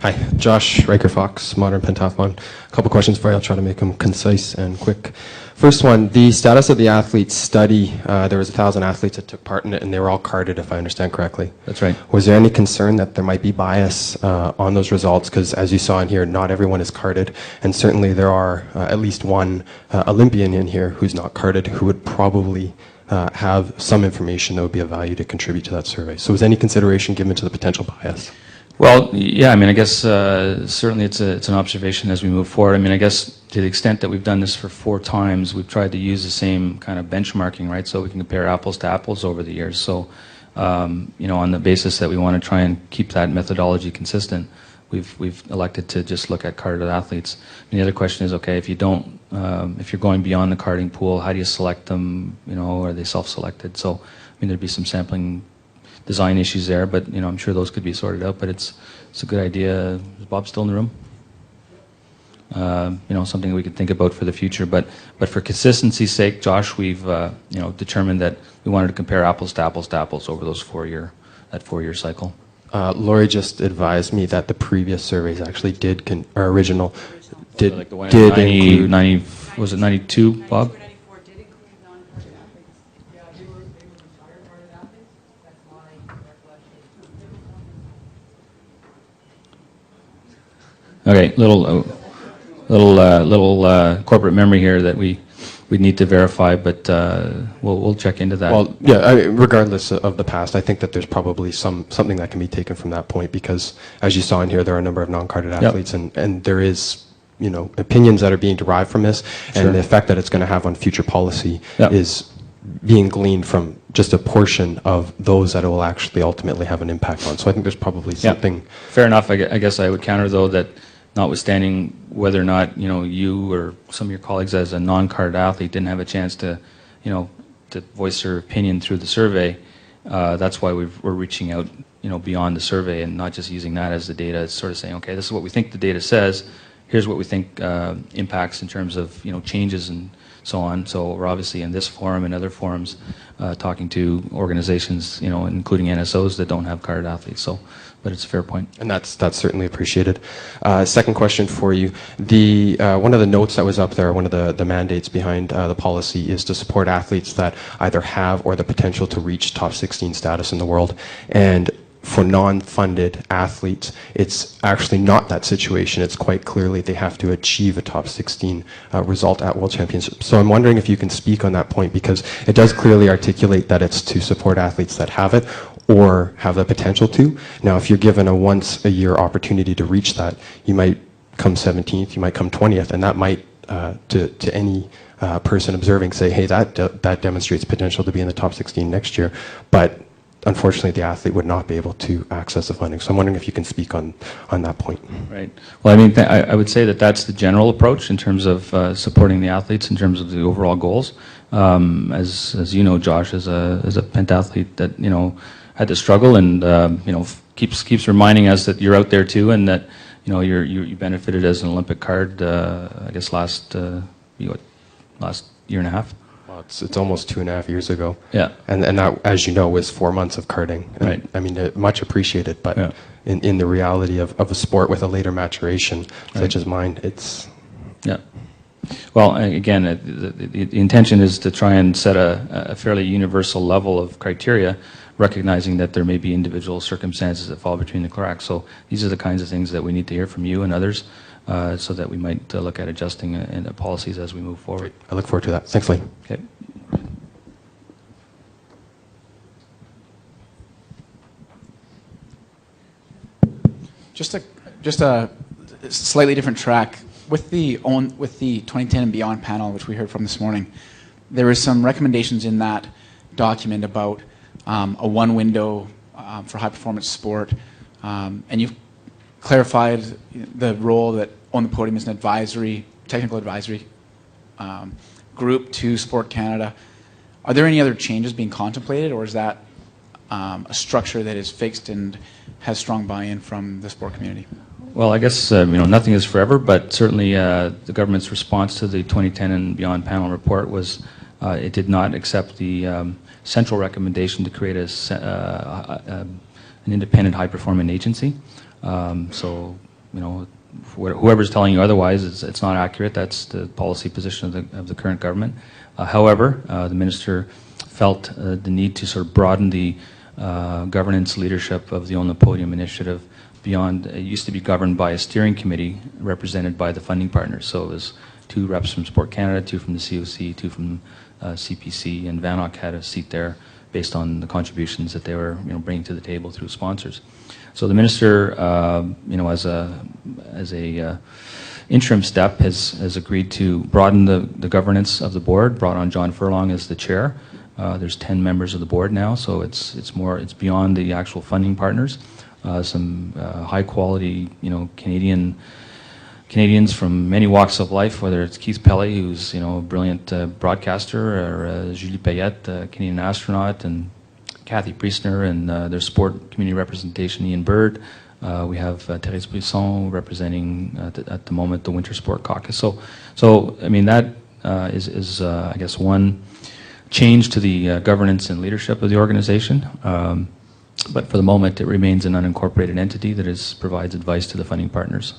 Hi, Josh Riker-Fox, Modern Pentathlon. A couple questions for you. I'll try to make them concise and quick. First one, the status of the athletes study, there was 1,000 athletes that took part in it, and they were all carded, if I understand correctly. That's right. Was there any concern that there might be bias on those results? Because as you saw in here, not everyone is carded, and certainly there are at least one Olympian in here who's not carded, who would probably have some information that would be of value to contribute to that survey. So was any consideration given to the potential bias? Well, yeah, I mean, I guess certainly it's an observation as we move forward. I mean, I guess to the extent that we've done this for 4 times, we've tried to use the same kind of benchmarking, right? So we can compare apples to apples over the years. So, on the basis that we want to try and keep that methodology consistent, we've elected to just look at carded athletes. And the other question is, okay, if you don't, if you're going beyond the carding pool, how do you select them? Are they self-selected? So, I mean, there'd be some sampling design issues there, but I'm sure those could be sorted out. But it's a good idea. Is Bob still in the room? Something we could think about for the future. But for consistency's sake, Josh, we've determined that we wanted to compare apples to apples over those 4-year cycle. Lori just advised me that the previous surveys actually did, original, did, Like the one did in include... 90, was it 92, Bob? Okay, little corporate memory here that we need to verify, but we'll check into that. Well, yeah, regardless of the past, I think that there's probably something that can be taken from that point, because as you saw in here, there are a number of non-carded athletes, and there is, opinions that are being derived from this, Sure. and the effect that it's going to have on future policy Yep. is being gleaned from just a portion of those that it will actually ultimately have an impact on. So I think there's probably something... Fair enough. I guess I would counter, though, that notwithstanding whether or not you or some of your colleagues as a non-carded athlete didn't have a chance to to voice their opinion through the survey, that's why we're reaching out beyond the survey and not just using that as the data. It's sort of saying, okay, this is what we think the data says. Here's what we think impacts in terms of changes and so on. So we're obviously in this forum and other forums talking to organizations, including NSOs that don't have carded athletes. So, but it's a fair point. And that's certainly appreciated. Second question for you. One of the notes that was up there, one of the mandates behind the policy is to support athletes that either have or the potential to reach top 16 status in the world. And for non-funded athletes, it's actually not that situation. It's quite clearly they have to achieve a top 16 result at World Championships. So I'm wondering if you can speak on that point, because it does clearly articulate that it's to support athletes that have it or have the potential to. Now, if you're given a once-a-year opportunity to reach that, you might come 17th, you might come 20th, and that might, to any person observing, say, hey, that demonstrates potential to be in the top 16 next year. But unfortunately, the athlete would not be able to access the funding. So I'm wondering if you can speak on that point. Right. Well, I mean, I would say that that's the general approach in terms of supporting the athletes in terms of the overall goals. As you know, Josh, as a pentathlete that had to struggle and keeps reminding us that you're out there too, and that you benefited as an Olympic card. I guess last year and a half. Well, it's almost 2.5 years ago. Yeah. And that, as you know, was 4 months of carding. And, Right. I mean, much appreciated, but in the reality of a sport with a later maturation such as mine, it's... Yeah. Well, again, the intention is to try and set a fairly universal level of criteria, recognizing that there may be individual circumstances that fall between the cracks. So these are the kinds of things that we need to hear from you and others, so that we might look at adjusting policies as we move forward. I look forward to that. Thanks, Lee. Okay. Just a slightly different track. With the 2010 and Beyond panel, which we heard from this morning, there were some recommendations in that document about a one window for high performance sport, and you've clarified the role that On the Podium is an technical advisory group to Sport Canada. Are there any other changes being contemplated, or is that a structure that is fixed and has strong buy-in from the sport community? Well, I guess nothing is forever, but certainly the government's response to the 2010 and Beyond panel report was it did not accept the central recommendation to create an independent high-performing agency. So, whoever's telling you otherwise, it's not accurate. That's the policy position of the current government. However, the minister felt the need to sort of broaden the governance leadership of the On the Podium initiative beyond. It used to be governed by a steering committee represented by the funding partners. So it was 2 reps from Sport Canada, 2 from the COC, 2 from CPC, and VANOC had a seat there based on the contributions that they were bringing to the table through sponsors. So the minister, as a interim step, has agreed to broaden the governance of the board. Brought on John Furlong as the chair. There's 10 members of the board now, so it's beyond the actual funding partners. Some high quality, Canadians from many walks of life, whether it's Keith Pelley, who's a brilliant broadcaster, or Julie Payette, a Canadian astronaut, and Kathy Priestner, and their sport community representation, Ian Bird. We have Thérèse Brisson representing at the moment the Winter Sport Caucus. So I mean that is I guess one change to the governance and leadership of the organization. But for the moment, it remains an unincorporated entity that provides advice to the funding partners.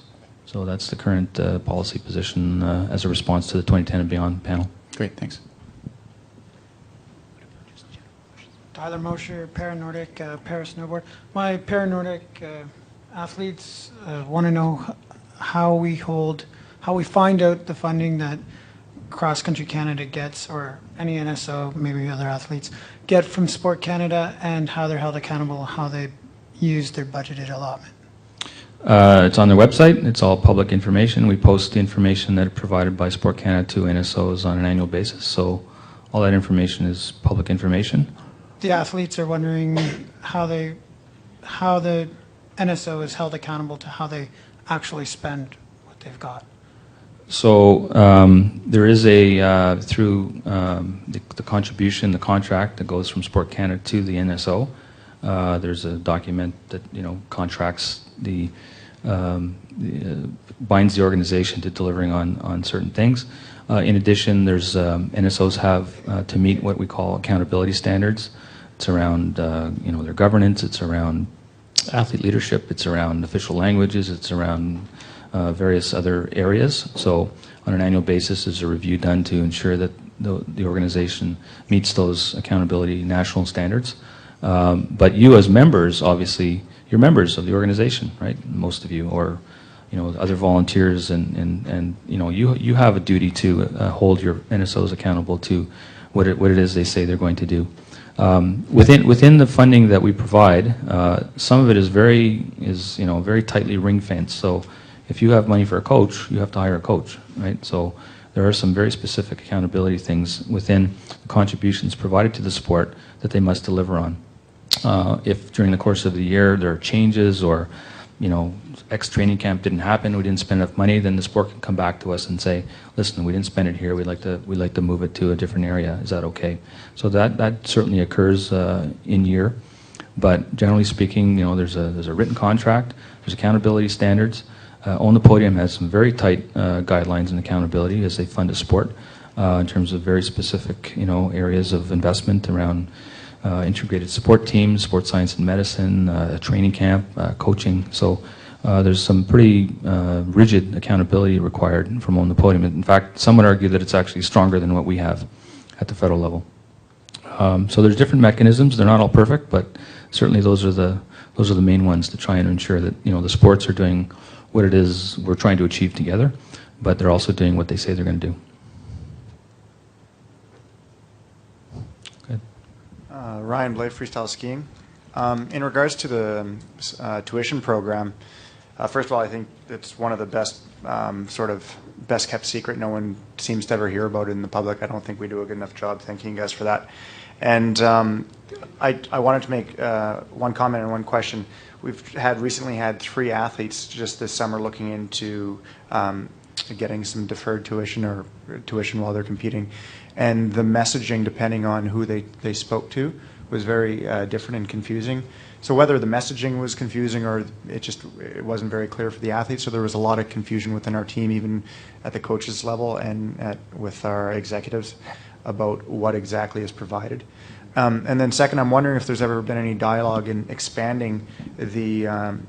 So that's the current policy position as a response to the 2010 and Beyond panel. Great, thanks. Tyler Mosher, Para-Nordic, Para-Snowboard. My Para-Nordic athletes want to know how we find out the funding that Cross Country Canada gets, or any NSO, maybe other athletes, get from Sport Canada, and how they're held accountable, how they use their budgeted allotment. It's on their website. It's all public information. We post the information that is provided by Sport Canada to NSOs on an annual basis. So all that information is public information. The athletes are wondering how the NSO is held accountable to how they actually spend what they've got. So there is through the contribution, the contract that goes from Sport Canada to the NSO. There's a document that contracts binds the organization to delivering on certain things. In addition, there's NSOs have to meet what we call accountability standards. It's around their governance. It's around athlete leadership. It's around official languages. It's around various other areas. So on an annual basis, there's a review done to ensure that the organization meets those accountability national standards. But you as members, obviously, you're members of the organization, right? Most of you, or other volunteers, and you have a duty to hold your NSOs accountable to what it is they say they're going to do. Within the funding that we provide, some of it is very tightly ring fenced. So if you have money for a coach, you have to hire a coach, right? So there are some very specific accountability things within the contributions provided to the sport that they must deliver on. If during the course of the year there are changes, or X training camp didn't happen, we didn't spend enough money, then the sport can come back to us and say, listen, we didn't spend it here, we'd like to move it to a different area. Is that okay? So that certainly occurs in year. But generally speaking, there's a written contract, there's accountability standards. On the Podium has some very tight guidelines and accountability as they fund a sport in terms of very specific areas of investment around integrated support teams, sports science and medicine, training camp, coaching. So there's some pretty rigid accountability required from On the Podium. In fact, some would argue that it's actually stronger than what we have at the federal level. So there's different mechanisms. They're not all perfect, but certainly those are the main ones to try and ensure that the sports are doing what it is we're trying to achieve together, but they're also doing what they say they're going to do. Ryan Blade, freestyle skiing. In regards to the tuition program, First of all, I think it's one of the best, sort of best kept secret. No one seems to ever hear about it in the public. I don't think we do a good enough job. Thanking you guys for that. And I wanted to make one comment and one question. We've recently had 3 athletes just this summer looking into getting some deferred tuition or tuition while they're competing. And the messaging, depending on who they spoke to, was very different and confusing. So whether the messaging was confusing or it wasn't very clear for the athletes, so there was a lot of confusion within our team, even at the coaches level and with our executives, about what exactly is provided. And then second, I'm wondering if there's ever been any dialogue in expanding the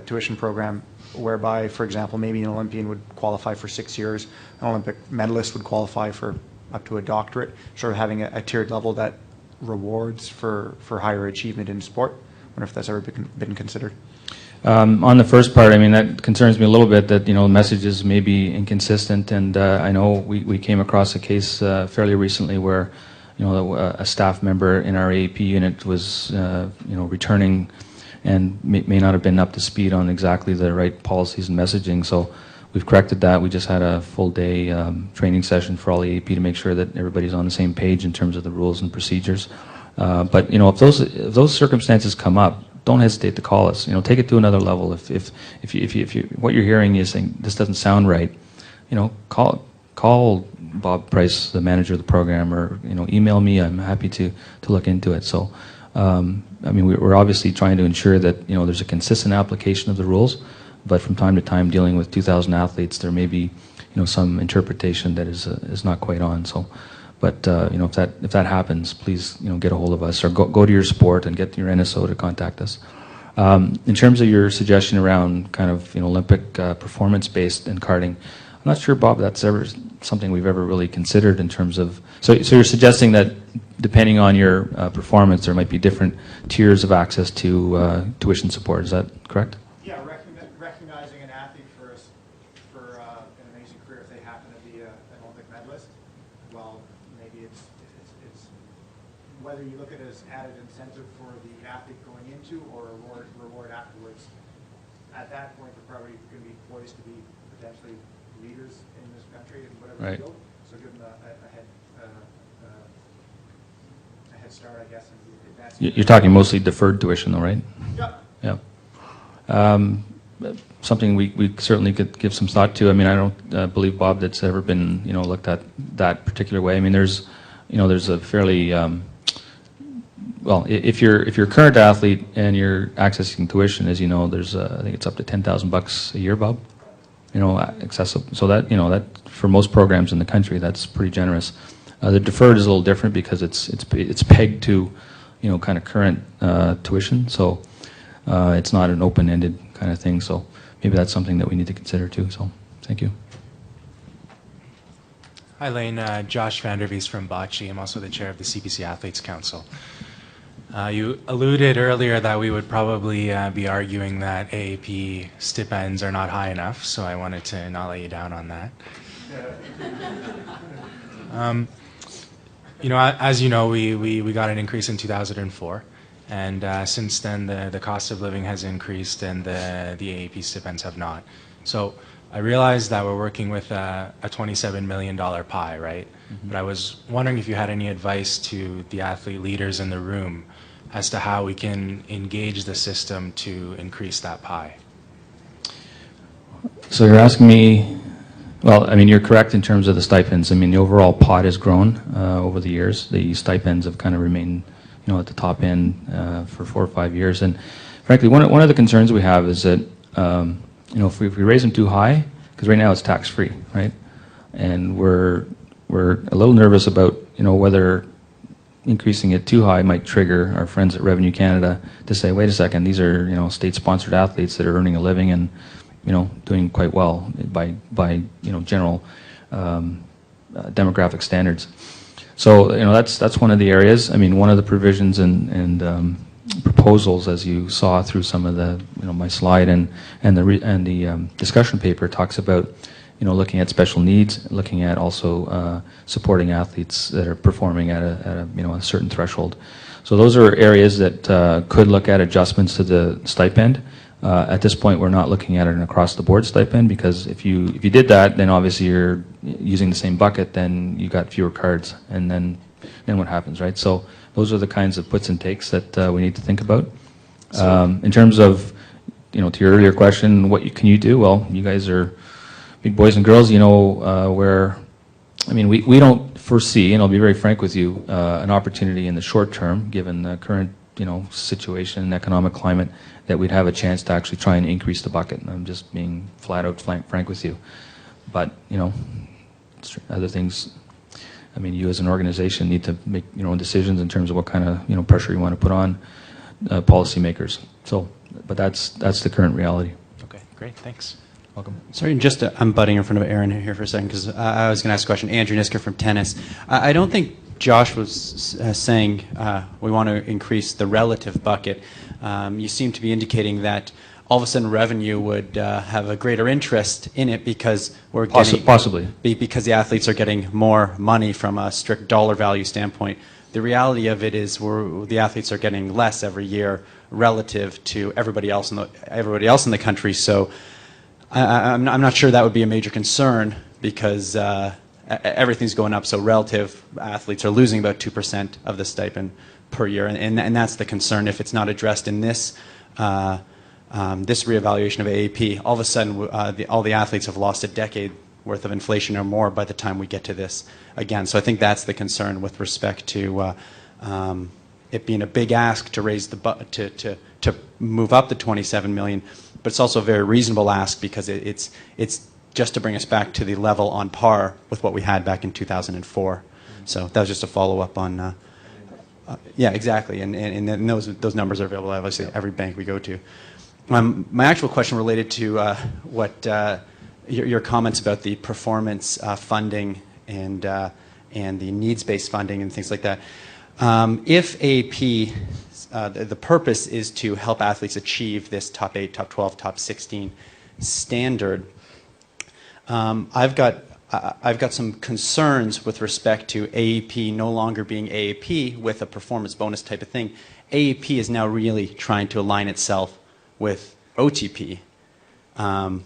tuition program, whereby, for example, maybe an Olympian would qualify for 6 years, an Olympic medalist would qualify for up to a doctorate, sort of having a tiered level that rewards for higher achievement in sport. I wonder if that's ever been considered. On the first part, I mean, that concerns me a little bit, that, messages may be inconsistent, and I know we came across a case fairly recently where, a staff member in our AAP unit was, returning and may not have been up to speed on exactly the right policies and messaging. So we've corrected that. We just had a full day training session for all the AAP to make sure that everybody's on the same page in terms of the rules and procedures. But if those circumstances come up, don't hesitate to call us. Take it to another level. If what you're hearing is saying this doesn't sound right, call Bob Price, the manager of the program, or email me. I'm happy to look into it. So we're obviously trying to ensure that there's a consistent application of the rules, but from time to time, dealing with 2,000 athletes, there may be some interpretation that is not quite on. So. But if that happens, please get a hold of us, or go to your sport and get your NSO to contact us. In terms of your suggestion around kind of Olympic performance-based in karting, I'm not sure, Bob, that's ever something we've ever really considered in terms of. So you're suggesting that depending on your performance, there might be different tiers of access to tuition support. Is that correct? Yeah, recognizing an athlete for an amazing career if they happen to be an Olympic medalist. Well, maybe it's whether you look at it as added incentive for the athlete going into or a reward afterwards. At that point, they're probably going to be poised to be potentially leaders in this country in whatever field. So give them a head start, I guess. You're talking mostly deferred tuition, though, right? Yeah. Yeah. Something we certainly could give some thought to. I mean, I don't believe, Bob, that's ever been looked at that particular way. I mean, there's a fairly well, if you're a current athlete and you're accessing tuition, as you know, there's I think it's up to $10,000 a year, Bob. Accessible. So that that for most programs in the country, that's pretty generous. The deferred is a little different because it's pegged to kind of current tuition. So it's not an open-ended kind of thing. So maybe that's something that we need to consider too. So thank you. Hi, Lane. Josh Vandervees from Bocce. I'm also the chair of the CPC Athletes Council. You alluded earlier that we would probably be arguing that AAP stipends are not high enough, so I wanted to not let you down on that. As you know, we got an increase in 2004, and since then the cost of living has increased and the AAP stipends have not. So I realize that we're working with a $27 million pie, right? Mm-hmm. But I was wondering if you had any advice to the athlete leaders in the room as to how we can engage the system to increase that pie. So you're asking me, well, I mean, you're correct in terms of the stipends. I mean, the overall pot has grown over the years. The stipends have kind of remained, at the top end for 4 or 5 years. And frankly, one of the concerns we have is that, if we raise them too high, because right now it's tax-free, right? And we're a little nervous about, whether increasing it too high might trigger our friends at Revenue Canada to say, wait a second, these are, state-sponsored athletes that are earning a living and, doing quite well by general demographic standards. So, that's one of the areas. I mean, one of the provisions and proposals, as you saw through some of the, my slide and the discussion paper, talks about, looking at special needs, looking at also supporting athletes that are performing at a certain threshold. So those are areas that could look at adjustments to the stipend. At this point, we're not looking at an across-the-board stipend, because if you did that, then obviously you're using the same bucket, then you got fewer cards, and then what happens, right? So those are the kinds of puts and takes that we need to think about. In terms of, to your earlier question, what can you do? Well, you guys are big boys and girls, we don't foresee, and I'll be very frank with you, an opportunity in the short term, given the current, situation and economic climate, that we'd have a chance to actually try and increase the bucket. And I'm just being flat out frank with you. But, other things, you as an organization need to make your own decisions in terms of what kind of, pressure you want to put on policymakers. So, but that's the current reality. Okay, great, thanks. Welcome. Sorry, I'm butting in front of Aaron here for a second, because I was going to ask a question. Andrew Nisker from Tennis. I don't think Josh was saying we want to increase the relative bucket. You seem to be indicating that all of a sudden revenue would have a greater interest in it because we're getting... Possibly. Because the athletes are getting more money from a strict dollar value standpoint. The reality of it is the athletes are getting less every year relative to everybody else in the country. So I'm not sure that would be a major concern, because everything's going up. So relative athletes are losing about 2% of the stipend per year, and that's the concern. If it's not addressed in this this reevaluation of AAP, all of a sudden all the athletes have lost a decade worth of inflation or more by the time we get to this again. So I think that's the concern with respect to it being a big ask to raise to move up the 27 million, but it's also a very reasonable ask, because it's just to bring us back to the level on par with what we had back in 2004. So that was just a follow-up on, yeah, exactly, and those numbers are available obviously at every bank we go to. My actual question related to what your comments about the performance funding and the needs-based funding and things like that. If AP, the purpose is to help athletes achieve this top 8, top 12, top 16 standard, I've got some concerns with respect to AAP no longer being AAP with a performance bonus type of thing. AAP is now really trying to align itself with OTP.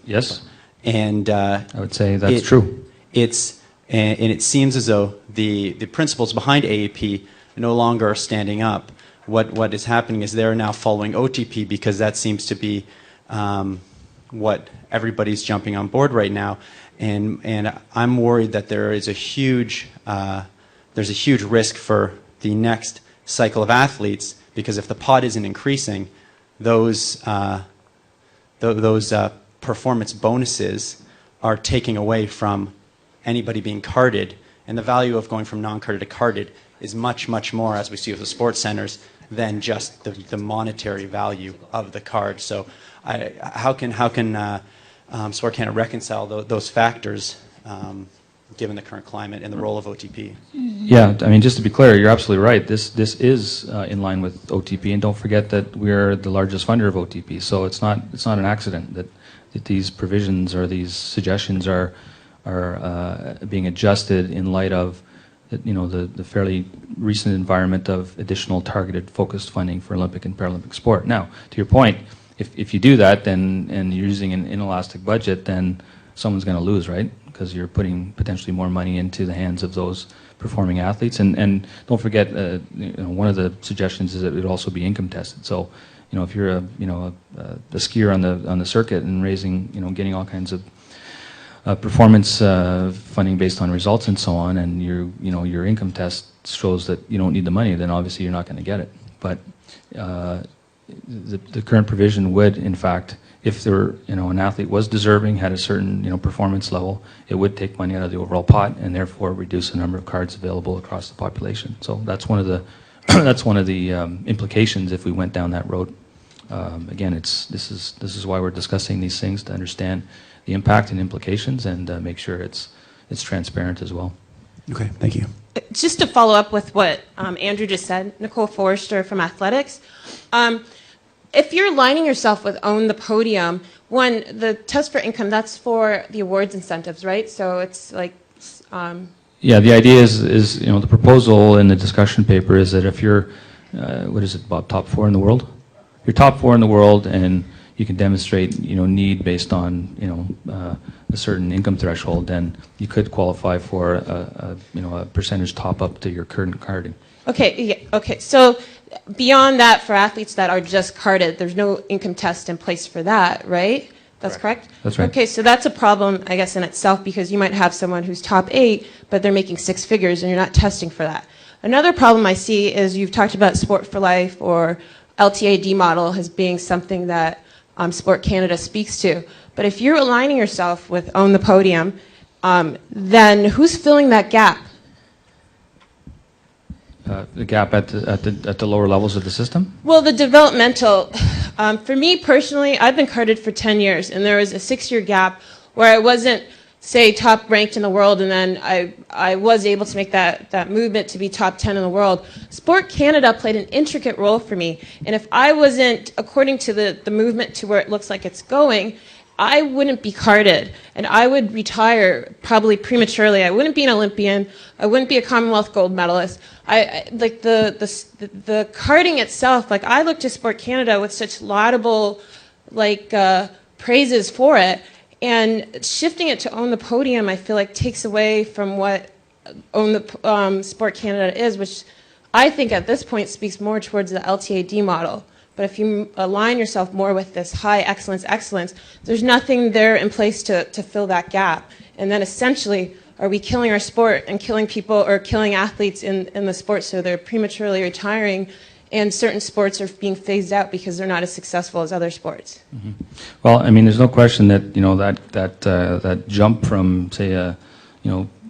Yes. And I would say that's true. And it seems as though the principles behind AAP no longer are standing up. What is happening is they're now following OTP, because that seems to be what everybody's jumping on board right now. And I'm worried that there's a huge risk for the next cycle of athletes, because if the pot isn't increasing, those performance bonuses are taking away from anybody being carded, and the value of going from non-carded to carded is much, much more, as we see with the sports centers, than just the monetary value of the card. So how can Sport Canada reconcile those factors, given the current climate and the role of OTP? Yeah, just to be clear, you're absolutely right. This is in line with OTP, and don't forget that we're the largest funder of OTP. So it's not an accident that these provisions or these suggestions are being adjusted in light of the fairly recent environment of additional targeted focused funding for Olympic and Paralympic sport. Now, to your point, if you do that, and you're using an inelastic budget, then someone's going to lose, right? Because you're putting potentially more money into the hands of those performing athletes. And don't forget, one of the suggestions is that it would also be income tested. So, if you're a skier on the circuit and getting all kinds of performance funding based on results and so on, and your income test shows that you don't need the money, then obviously you're not going to get it. But the current provision would, in fact, if an athlete was deserving, had a certain performance level, it would take money out of the overall pot and therefore reduce the number of cards available across the population. So that's one of the implications if we went down that road. Again, this is why we're discussing these things, to understand the impact and implications, and make sure it's transparent as well. Okay, thank you. Just to follow up with what Andrew just said, Nicole Forrester from Athletics. If you're aligning yourself with Own the Podium, the test for income, that's for the awards incentives, right? So it's like... Yeah, the idea is the proposal in the discussion paper is that if you're, what is it, Bob, top 4 in the world? You're top 4 in the world, and you can demonstrate, need based on, a certain income threshold, then you could qualify for a percentage top up to your current carding. Okay, yeah, okay. So beyond that, for athletes that are just carded, there's no income test in place for that, right? That's correct? That's right. Okay, so that's a problem, I guess, in itself, because you might have someone who's top 8, but they're making 6 figures, and you're not testing for that. Another problem I see is you've talked about Sport for Life or LTAD model as being something that Sport Canada speaks to. But if you're aligning yourself with Own the Podium, then who's filling that gap? The gap at the lower levels of the system? Well, the developmental, for me personally, I've been carded for 10 years, and there was a 6-year gap where I wasn't, say, top ranked in the world, and then I was able to make that movement to be top 10 in the world. Sport Canada played an intricate role for me, and if I wasn't, according to the movement to where it looks like it's going, I wouldn't be carded, and I would retire probably prematurely. I wouldn't be an Olympian. I wouldn't be a Commonwealth gold medalist. Like the carding itself. Like, I look to Sport Canada with such laudable praises for it, and shifting it to Own the Podium, I feel like takes away from what Own the Sport Canada is, which I think at this point speaks more towards the LTAD model. But if you align yourself more with this high excellence, there's nothing there in place to fill that gap. And then essentially, are we killing our sport and killing people or killing athletes in the sport so they're prematurely retiring, and certain sports are being phased out because they're not as successful as other sports? Mm-hmm. Well, I mean, there's no question that, that jump from, say,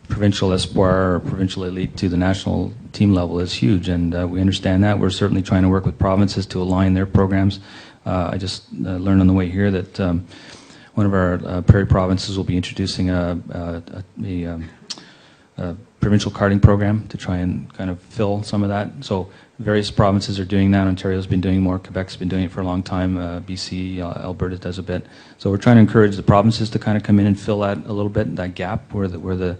provincial espoir or provincial elite to the national team level is huge, and we understand that. We're certainly trying to work with provinces to align their programs. I just learned on the way here that one of our prairie provinces will be introducing a provincial carding program to try and kind of fill some of that. So various provinces are doing that. Ontario's been doing more. Quebec's been doing it for a long time. BC, Alberta does a bit. So we're trying to encourage the provinces to kind of come in and fill that a little bit, that gap where the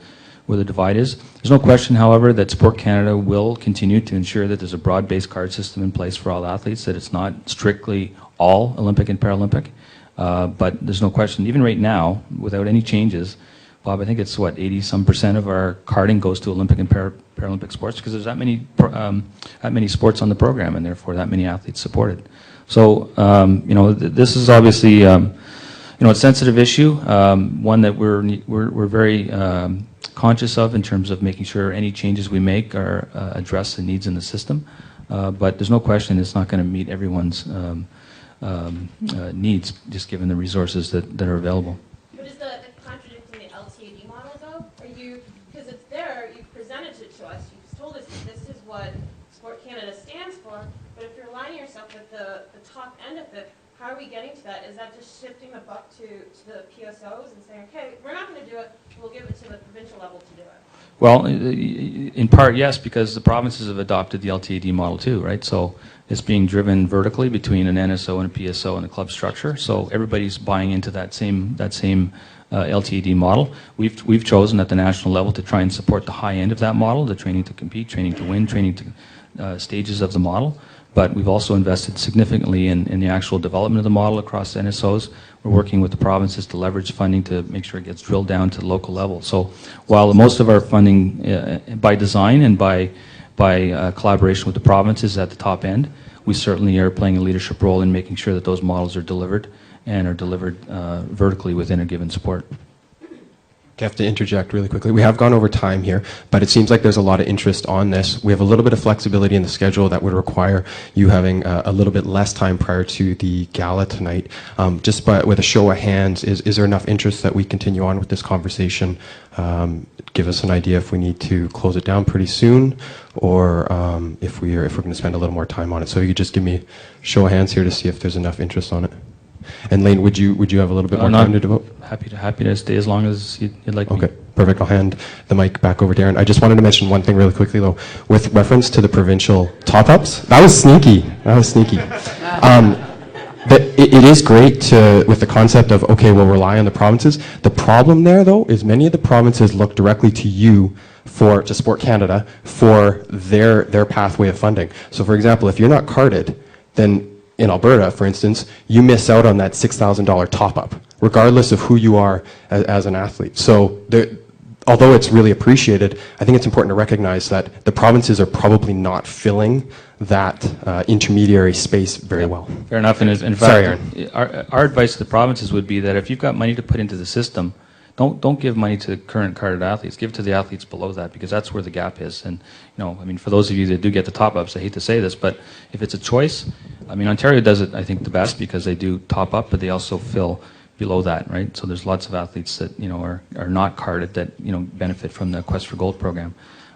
divide is. There's no question, however, that Sport Canada will continue to ensure that there's a broad-based card system in place for all athletes, that it's not strictly all Olympic and Paralympic. But there's no question, even right now, without any changes, Bob, I think it's 80-some% of our carding goes to Olympic and Paralympic sports, because there's that many sports on the program, and therefore that many athletes supported. So, this is obviously, a sensitive issue, one that we're very conscious of in terms of making sure any changes we make are address the needs in the system. But there's no question it's not going to meet everyone's needs, just given the resources that are available. But is the contradicting the LTAD model, though? Because it's there, you've presented it to us, you've told us that this is what Sport Canada stands for, but if you're aligning yourself with the top end of it, how are we getting to that? Is that just shifting the buck to the PSOs and saying, okay, we're not going to do it, we'll give it to the provincial level to do it? Well, in part, yes, because the provinces have adopted the LTAD model too, right? So it's being driven vertically between an NSO and a PSO and a club structure. So everybody's buying into that same LTAD model. We've chosen at the national level to try and support the high end of that model, the training to compete, training to win, training to stages of the model. But we've also invested significantly in the actual development of the model across NSOs. We're working with the provinces to leverage funding to make sure it gets drilled down to the local level. So while most of our funding by design and by collaboration with the provinces at the top end, we certainly are playing a leadership role in making sure that those models are delivered and are delivered vertically within a given sport. I have to interject really quickly. We have gone over time here, but it seems like there's a lot of interest on this. We have a little bit of flexibility in the schedule that would require you having a little bit less time prior to the gala tonight. Just with a show of hands, is there enough interest that we continue on with this conversation? Give us an idea if we need to close it down pretty soon, or if we're going to spend a little more time on it. So you could just give me a show of hands here to see if there's enough interest on it. And Lane, would you have a little bit more time to devote? Happy to stay as long as you'd like me. Okay, perfect. I'll hand the mic back over to Aaron. I just wanted to mention one thing really quickly, though, with reference to the provincial top-ups. That was sneaky. It is great with the concept of, okay, we'll rely on the provinces. The problem there, though, is many of the provinces look directly to you to Sport Canada for their pathway of funding. So, for example, if you're not carded, then in Alberta, for instance, you miss out on that $6,000 top-up, regardless of who you are as an athlete. So although it's really appreciated, I think it's important to recognize that the provinces are probably not filling that intermediary space very well. Fair enough. And in Sorry, fact, our advice to the provinces would be that if you've got money to put into the system, don't give money to current carded athletes. Give it to the athletes below that, because that's where the gap is. And I mean, for those of you that do get the top-ups, I hate to say this, but if it's a choice, I mean, Ontario does it, I think, the best because they do top up, but they also fill below that, right? So there's lots of athletes that are not carded that benefit from the Quest for Gold program.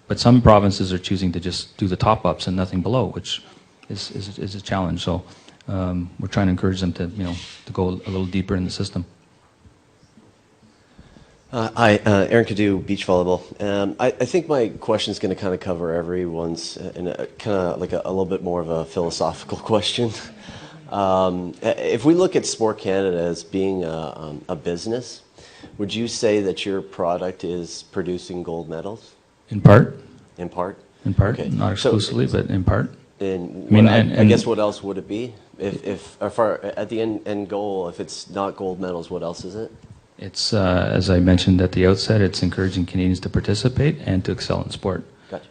But some provinces are choosing to just do the top-ups and nothing below, which is a challenge. So we're trying to encourage them to to go a little deeper in the system. Hi, Aaron Cadu, beach volleyball. I think my question is going to kind of cover everyone's, kind of like a little bit more of a philosophical question. If we look at Sport Canada as being a business, would you say that your product is producing gold medals? In part. In part? In part, Okay. not exclusively, but in part. And I guess what else would it be? If at the end goal, if it's not gold medals, what else is it? It's, as I mentioned at the outset, it's encouraging Canadians to participate and to excel in sport. Gotcha.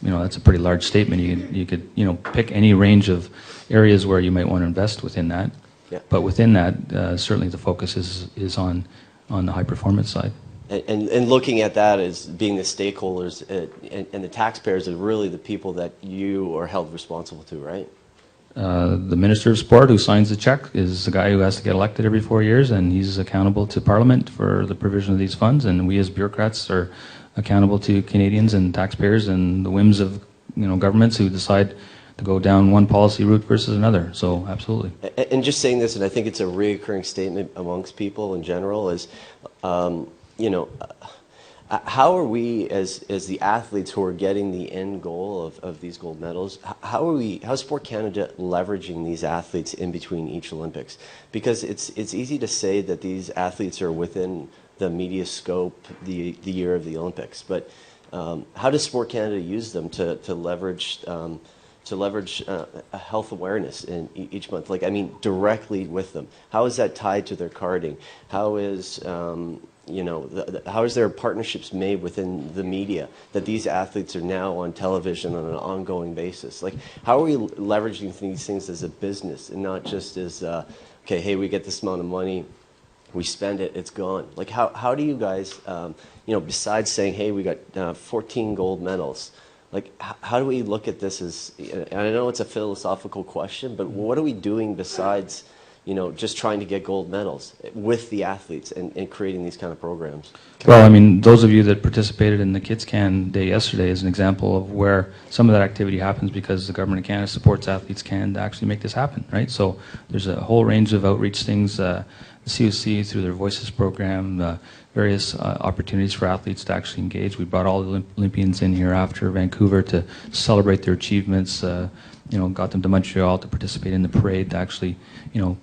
That's a pretty large statement. You could pick any range of areas where you might want to invest within that. Yeah. But within that, certainly the focus is on the high performance side. And looking at that as being the stakeholders and the taxpayers are really the people that you are held responsible to, right? The Minister of Sport, who signs the check, is the guy who has to get elected every 4 years, and he's accountable to Parliament for the provision of these funds, and we as bureaucrats are accountable to Canadians and taxpayers and the whims of governments who decide to go down one policy route versus another. So absolutely. And just saying this, and I think it's a reoccurring statement amongst people in general, is how are we as the athletes who are getting the end goal of these gold medals, how's Sport Canada leveraging these athletes in between each Olympics? Because it's easy to say that these athletes are within the media scope the year of the Olympics, but how does Sport Canada use them to leverage a health awareness in each month? Like, I mean, directly with them. How is that tied to their carding? How is how is there partnerships made within the media that these athletes are now on television on an ongoing basis? Like, how are we leveraging these things as a business and not just as, okay, hey, we get this amount of money, we spend it, it's gone. Like, how do you guys, besides saying, hey, we got 14 gold medals, like, how do we look at this as, and I know it's a philosophical question, but what are we doing besides just trying to get gold medals with the athletes and creating these kind of programs? Well, I mean, those of you that participated in the Kids Can Day yesterday is an example of where some of that activity happens because the Government of Canada supports Athletes Can to actually make this happen, right? So there's a whole range of outreach things, the COC through their Voices program, various opportunities for athletes to actually engage. We brought all the Olympians in here after Vancouver to celebrate their achievements, got them to Montreal to participate in the parade to actually,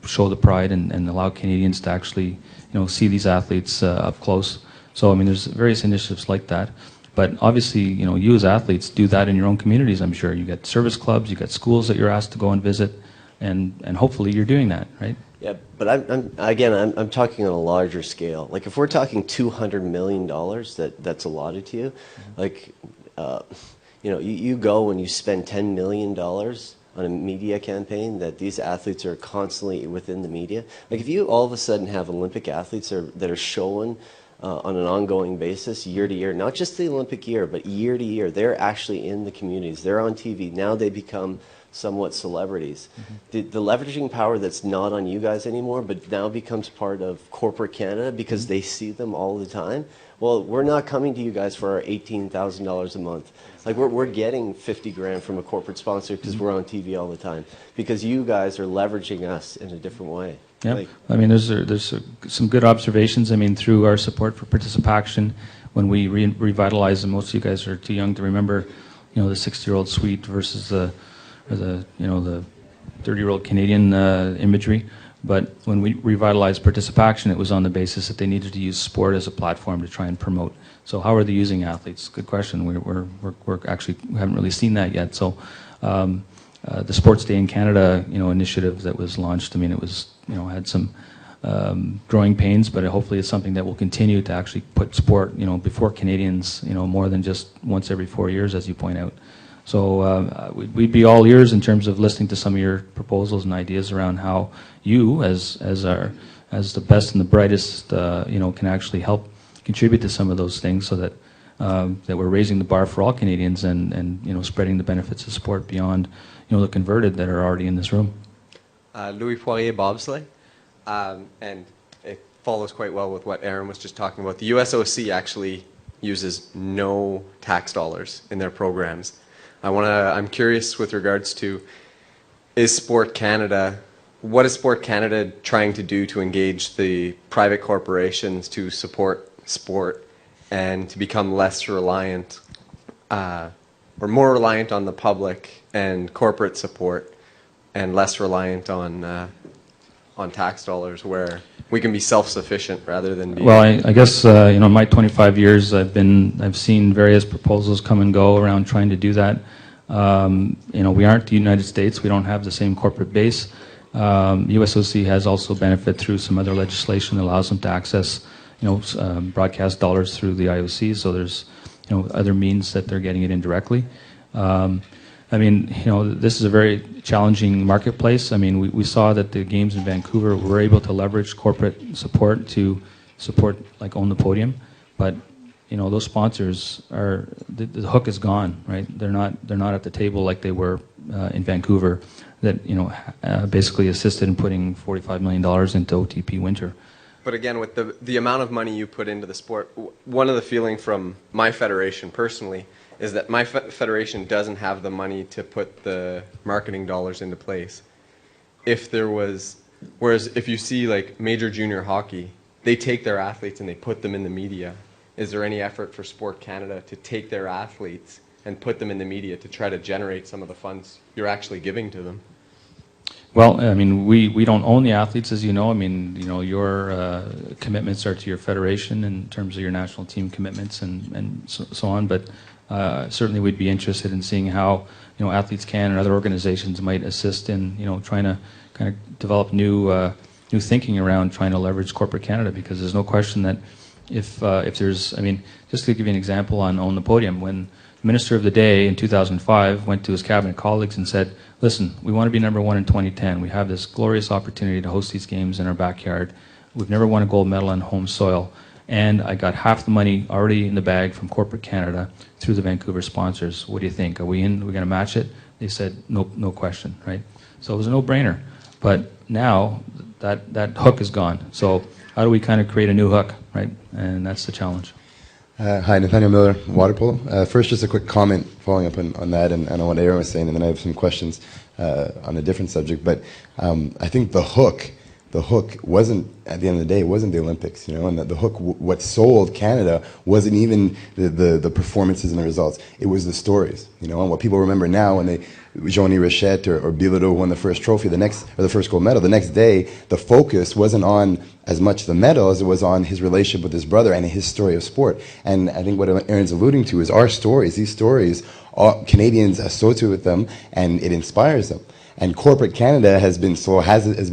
show the pride and allow Canadians to actually, see these athletes up close. So, I mean, there's various initiatives like that. But obviously, you as athletes do that in your own communities, I'm sure. You get service clubs, you get schools that you're asked to go and visit, and hopefully you're doing that, right? Yeah, but I'm talking on a larger scale. Like, if we're talking $200 million that's allotted to you, like, you go and you spend $10 million on a media campaign that these athletes are constantly within the media. Like, if you all of a sudden have Olympic athletes that are showing on an ongoing basis, year to year, not just the Olympic year, but year to year, they're actually in the communities. They're on TV. Now they become somewhat celebrities. Mm-hmm. The leveraging power that's not on you guys anymore, but now becomes part of corporate Canada because they see them all the time. Well, we're not coming to you guys for our $18,000 a month. Like, we're getting $50,000 from a corporate sponsor because we're on TV all the time. Because you guys are leveraging us in a different way. Yeah, like, I mean, there's some good observations. I mean, through our support for participation, when we revitalized, and most of you guys are too young to remember, the 60-year-old suite versus the 30-year-old Canadian imagery. But when we revitalized participation, it was on the basis that they needed to use sport as a platform to try and promote. So how are they using athletes? Good question. We haven't really seen that yet. So, the Sports Day in Canada, initiative that was launched. I mean, it was, had some growing pains, but hopefully it's something that will continue to actually put sport, before Canadians, more than just once every 4 years, as you point out. So we'd be all ears in terms of listening to some of your proposals and ideas around how you, as the best and the brightest, can actually help contribute to some of those things, so that that we're raising the bar for all Canadians and spreading the benefits of sport beyond the converted that are already in this room. Louis Poirier bobsleigh, and it follows quite well with what Aaron was just talking about. The USOC actually uses no tax dollars in their programs. I'm curious with regards to, what is Sport Canada trying to do to engage the private corporations to support sport and to become less reliant, or more reliant on the public and corporate support, and less reliant on tax dollars, where we can be self-sufficient rather than being... Well, I guess in my 25 years, I've seen various proposals come and go around trying to do that. We aren't the United States. We don't have the same corporate base. USOC has also benefit through some other legislation that allows them to access, broadcast dollars through the IOC. So there's, other means that they're getting it indirectly. This is a very challenging marketplace. I mean, we saw that the games in Vancouver were able to leverage corporate support to support, like, Own the Podium, but those sponsors are, the hook is gone, right? They're not at the table like they were in Vancouver, that basically assisted in putting $45 million into OTP Winter. But again, with the amount of money you put into the sport, one of the feeling from my federation personally is that my federation doesn't have the money to put the marketing dollars into place. Whereas if you see like major junior hockey, they take their athletes and they put them in the media. Is there any effort for Sport Canada to take their athletes and put them in the media to try to generate some of the funds you're actually giving to them? Well, I mean, we don't own the athletes, as you know. I mean, your commitments are to your federation in terms of your national team commitments and so on. But certainly we'd be interested in seeing how, Athletes Can and other organizations might assist in, trying to kind of develop new thinking around trying to leverage corporate Canada, because there's no question that if there's, just to give you an example on Own the Podium, when the Minister of the Day in 2005 went to his cabinet colleagues and said, listen, we want to be number one in 2010. We have this glorious opportunity to host these games in our backyard. We've never won a gold medal on home soil. And I got half the money already in the bag from corporate Canada through the Vancouver sponsors. What do you think? Are we in? Are we going to match it? They said, no question, right? So it was a no-brainer. But now that hook is gone. So how do we kind of create a new hook, right? And that's the challenge. Hi, Nathaniel Miller, water polo. First, just a quick comment following up on that and on what Aaron was saying, and then I have some questions on a different subject. But I think the hook wasn't, at the end of the day, it wasn't the Olympics, and the hook, what sold Canada wasn't even the performances and the results. It was the stories, and what people remember now when Johnny Richette or Bilodeau won the first trophy, the first gold medal. The next day, the focus wasn't on as much the medal as it was on his relationship with his brother and his story of sport. And I think what Aaron's alluding to is our stories. These stories, Canadians associate with them, and it inspires them. And corporate Canada has been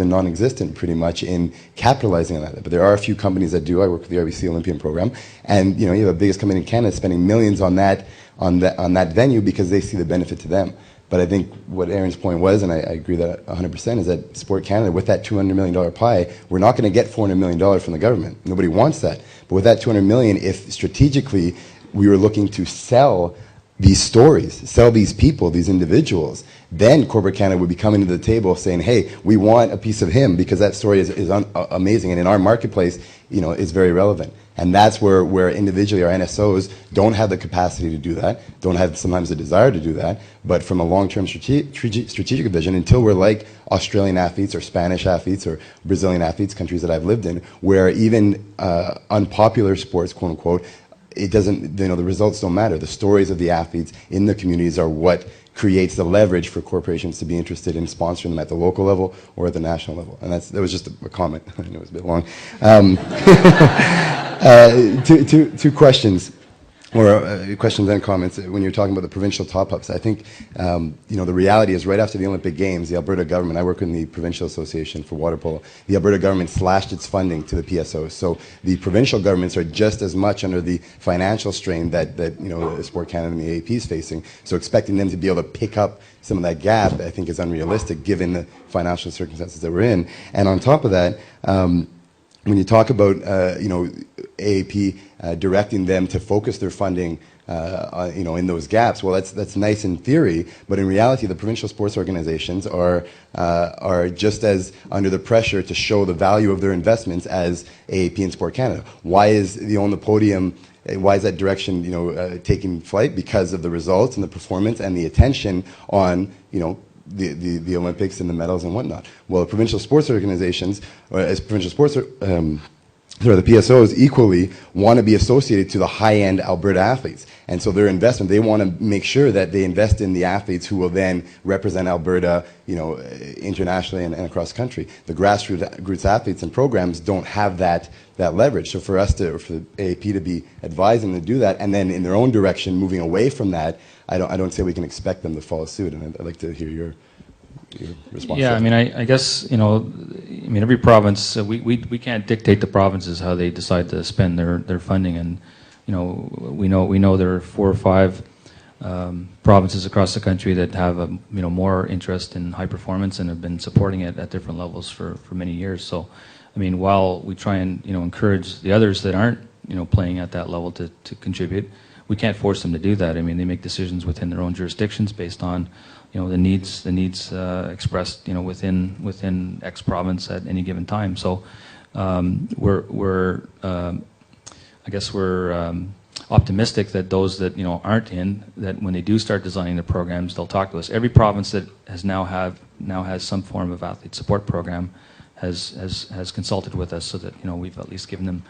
non-existent pretty much in capitalizing on that. But there are a few companies that do. I work with the RBC Olympian program, and you have the biggest company in Canada spending millions on that venue because they see the benefit to them. But I think what Aaron's point was, and I agree that 100%, is that Sport Canada, with that $200 million pie, we're not going to get $400 million from the government. Nobody wants that. But with that $200 million, if strategically we were looking to sell these stories, sell these people, these individuals, then corporate Canada would be coming to the table saying, hey, we want a piece of him because that story is amazing, and in our marketplace, is very relevant. And that's where individually our NSOs don't have the capacity to do that, don't have sometimes the desire to do that, but from a long-term strategic vision, until we're like Australian athletes or Spanish athletes or Brazilian athletes, countries that I've lived in, where even unpopular sports, quote unquote, it doesn't, the results don't matter. The stories of the athletes in the communities are what creates the leverage for corporations to be interested in sponsoring them at the local level or at the national level. And that was just a comment. I know it was a bit long. Two questions. or questions and comments when you're talking about the provincial top-ups. I think the reality is right after the Olympic Games, the Alberta government, I work in the Provincial Association for Water Polo, the Alberta government slashed its funding to the PSOs. So the provincial governments are just as much under the financial strain that Sport Canada and the AAP is facing. So expecting them to be able to pick up some of that gap, I think, is unrealistic given the financial circumstances that we're in. And on top of that, when you talk about AAP directing them to focus their funding in those gaps, well, that's nice in theory, but in reality, the provincial sports organizations are just as under the pressure to show the value of their investments as AAP and Sport Canada. Why is the On the Podium? Why is that direction taking flight? Because of the results and the performance and the attention on the Olympics and the medals and whatnot. Well, provincial sports organizations, as provincial sports, the PSOs equally want to be associated to the high-end Alberta athletes. And so their investment, they want to make sure that they invest in the athletes who will then represent Alberta, internationally and across the country. The grassroots athletes and programs don't have that leverage. So for the AAP to be advising them to do that, and then in their own direction, moving away from that, I don't say we can expect them to follow suit. And I'd like to hear your response. Yeah, I guess every province, we can't dictate the provinces how they decide to spend their funding, and we know there are 4 or 5 provinces across the country that have more interest in high performance and have been supporting it at different levels for many years. So, while we try and encourage the others that aren't playing at that level to contribute, we can't force them to do that. They make decisions within their own jurisdictions based on the needs expressed within X province at any given time. So we're optimistic that those that aren't in, that when they do start designing their programs, they'll talk to us. Every province that has some form of athlete support program has consulted with us, so that we've at least given them,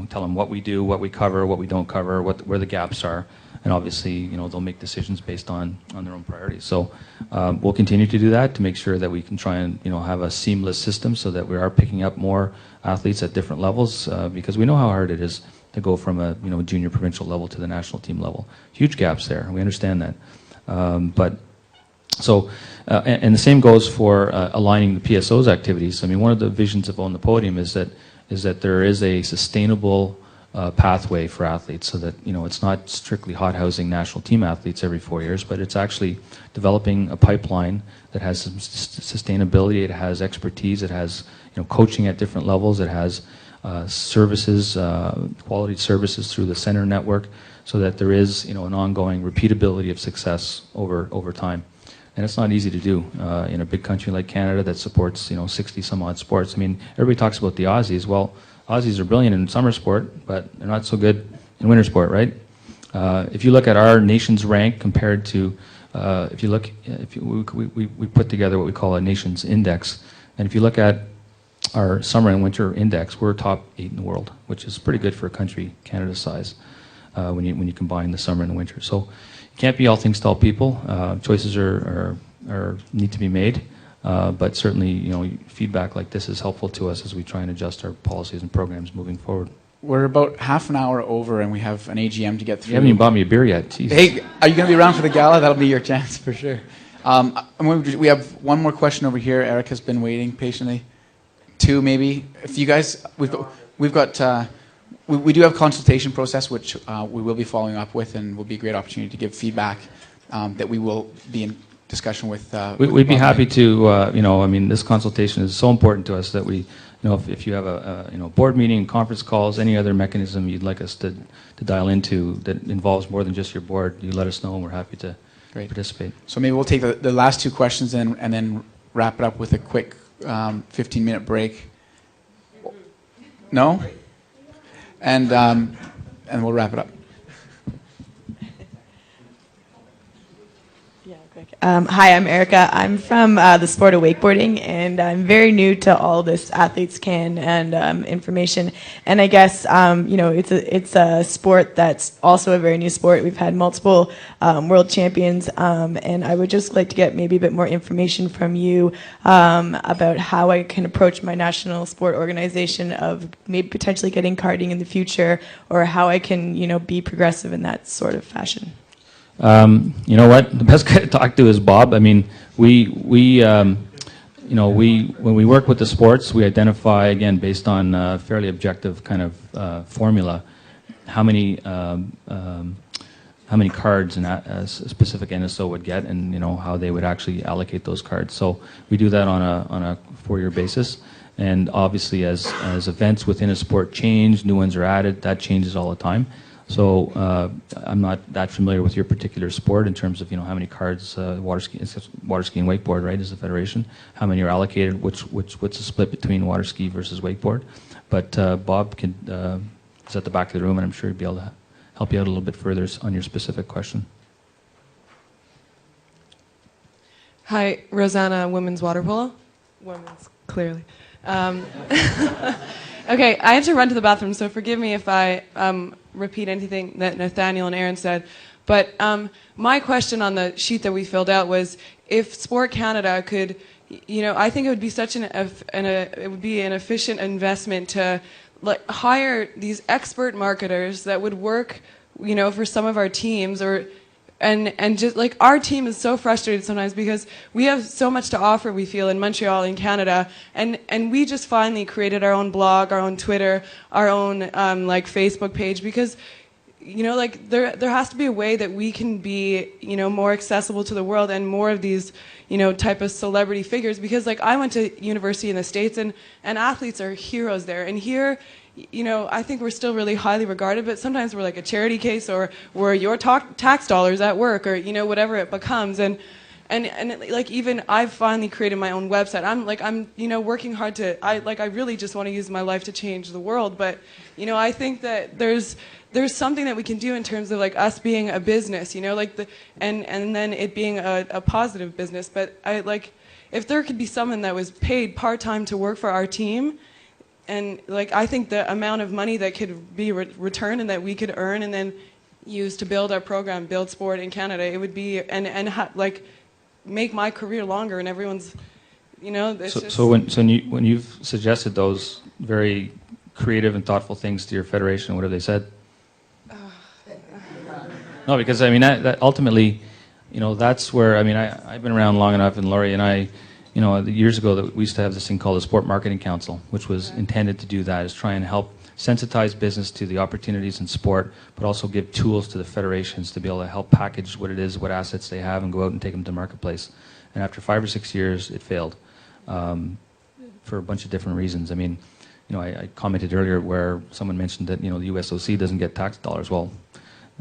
tell them what we do, what we cover, what we don't cover, where the gaps are, and obviously they'll make decisions based on their own priorities. So we'll continue to do that to make sure that we can try and have a seamless system, so that we are picking up more athletes at different levels, because we know how hard it is to go from a junior provincial level to the national team level. Huge gaps there. We understand that, and the same goes for aligning the PSO's activities. One of the visions of On the Podium is that there is a sustainable pathway for athletes, so that it's not strictly hothousing national team athletes every 4 years, but it's actually developing a pipeline that has some sustainability. It has expertise. It has coaching at different levels. It has services, quality services through the center network, so that there is an ongoing repeatability of success over time. And it's not easy to do in a big country like Canada that supports 60 some odd sports. Everybody talks about the Aussies. Well, Aussies are brilliant in summer sport, but they're not so good in winter sport, right? If you look at our nation's rank compared to, we put together what we call a nation's index, and if you look at our summer and winter index, we're top 8 in the world, which is pretty good for a country Canada's size when you combine the summer and the winter. So you can't be all things to all people. Choices need to be made, but certainly feedback like this is helpful to us as we try and adjust our policies and programs moving forward. We're about half an hour over, and we have an AGM to get through. You haven't even bought me a beer yet. Jeez. Hey, are you going to be around for the gala? That'll be your chance for sure. We have one more question over here. Eric has been waiting patiently. 2 maybe. If you guys, we do have a consultation process, which we will be following up with, and will be a great opportunity to give feedback that we will be in discussion with. We'd be happy to. This consultation is so important to us that we, if you have a board meeting, conference calls, any other mechanism you'd like us to dial into that involves more than just your board, you let us know, and we're happy to participate. So maybe we'll take the last 2 questions and then wrap it up with a quick 15-minute break. No? And we'll wrap it up. Yeah, quick. Hi, I'm Erica. I'm from the sport of wakeboarding, and I'm very new to all this Athletes Can and information. And I guess it's a sport that's also a very new sport. We've had multiple world champions, and I would just like to get maybe a bit more information from you about how I can approach my national sport organization of maybe potentially getting carding in the future, or how I can be progressive in that sort of fashion. You know what? The best guy to talk to is Bob. I mean, when we work with the sports, we identify, again, based on a fairly objective kind of formula, how many cards a specific NSO would get, and how they would actually allocate those cards. So we do that on a 4-year basis. And obviously, as events within a sport change, new ones are added, that changes all the time. So I'm not that familiar with your particular sport in terms of how many cards water ski and wakeboard, right, is the federation. How many are allocated? What's the split between water ski versus wakeboard? But Bob is at the back of the room, and I'm sure he'd be able to help you out a little bit further on your specific question. Hi, Rosanna, women's water polo. Women's, clearly. Okay, I had to run to the bathroom, so forgive me if I repeat anything that Nathaniel and Aaron said. But my question on the sheet that we filled out was, if Sport Canada could, I think it would be such it would be an efficient investment to hire these expert marketers that would work, for some of our teams, and just our team is so frustrated sometimes because we have so much to offer, we feel, in Montreal, in Canada, and we just finally created our own blog, our own Twitter, our own Facebook page, because there has to be a way that we can be more accessible to the world, and more of these type of celebrity figures, because I went to university in the States, and athletes are heroes there, and here I think we're still really highly regarded, but sometimes we're like a charity case, or we're your tax dollars at work, or whatever it becomes. And even I've finally created my own website. I'm working hard to. I really just want to use my life to change the world. But I think that there's something that we can do in terms of us being a business. And then it being a positive business. But if there could be someone that was paid part-time to work for our team. And I think the amount of money that could be returned and that we could earn and then use to build our program, build sport in Canada, it would be make my career longer, and everyone's, So when you've suggested those very creative and thoughtful things to your federation, what have they said? No, because that ultimately, that's where I've been around long enough, and Laurie and I. Years ago, that we used to have this thing called the Sport Marketing Council, which was intended to do that, is try and help sensitize business to the opportunities in sport, but also give tools to the federations to be able to help package what it is, what assets they have, and go out and take them to marketplace. And after 5 or 6 years, it failed for a bunch of different reasons. I commented earlier where someone mentioned that the USOC doesn't get tax dollars. Well,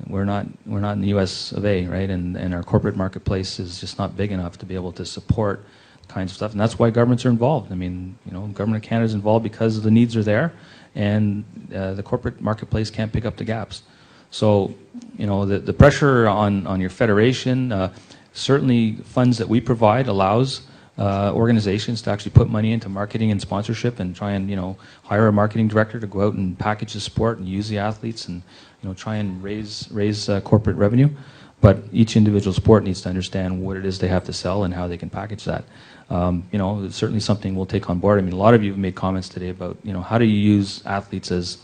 we're not in the US of A, right? And our corporate marketplace is just not big enough to be able to support kinds of stuff, and that's why governments are involved. Government of Canada is involved because the needs are there, and the corporate marketplace can't pick up the gaps. So, the pressure on your federation, certainly funds that we provide allows organizations to actually put money into marketing and sponsorship, and try and hire a marketing director to go out and package the sport and use the athletes, and try and raise corporate revenue. But each individual sport needs to understand what it is they have to sell and how they can package that. It's certainly something we'll take on board. A lot of you have made comments today about, how do you use athletes as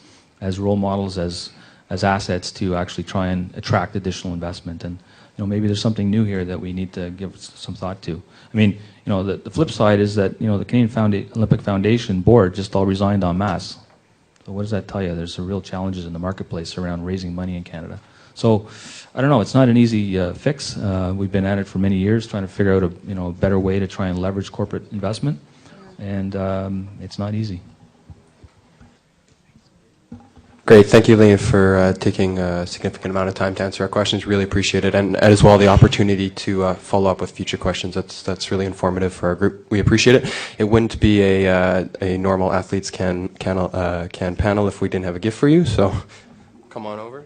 role models, as assets to actually try and attract additional investment. And, maybe there's something new here that we need to give some thought to. The flip side is that, the Canadian Olympic Foundation board just all resigned en masse. So what does that tell you? There's some real challenges in the marketplace around raising money in Canada. So, I don't know, it's not an easy fix. We've been at it for many years trying to figure out a better way to try and leverage corporate investment, and it's not easy. Great. Thank you, Liam, for taking a significant amount of time to answer our questions. Really appreciate it, and as well the opportunity to follow up with future questions. That's really informative for our group. We appreciate it. It wouldn't be a normal Athletes Can panel if we didn't have a gift for you, so come on over.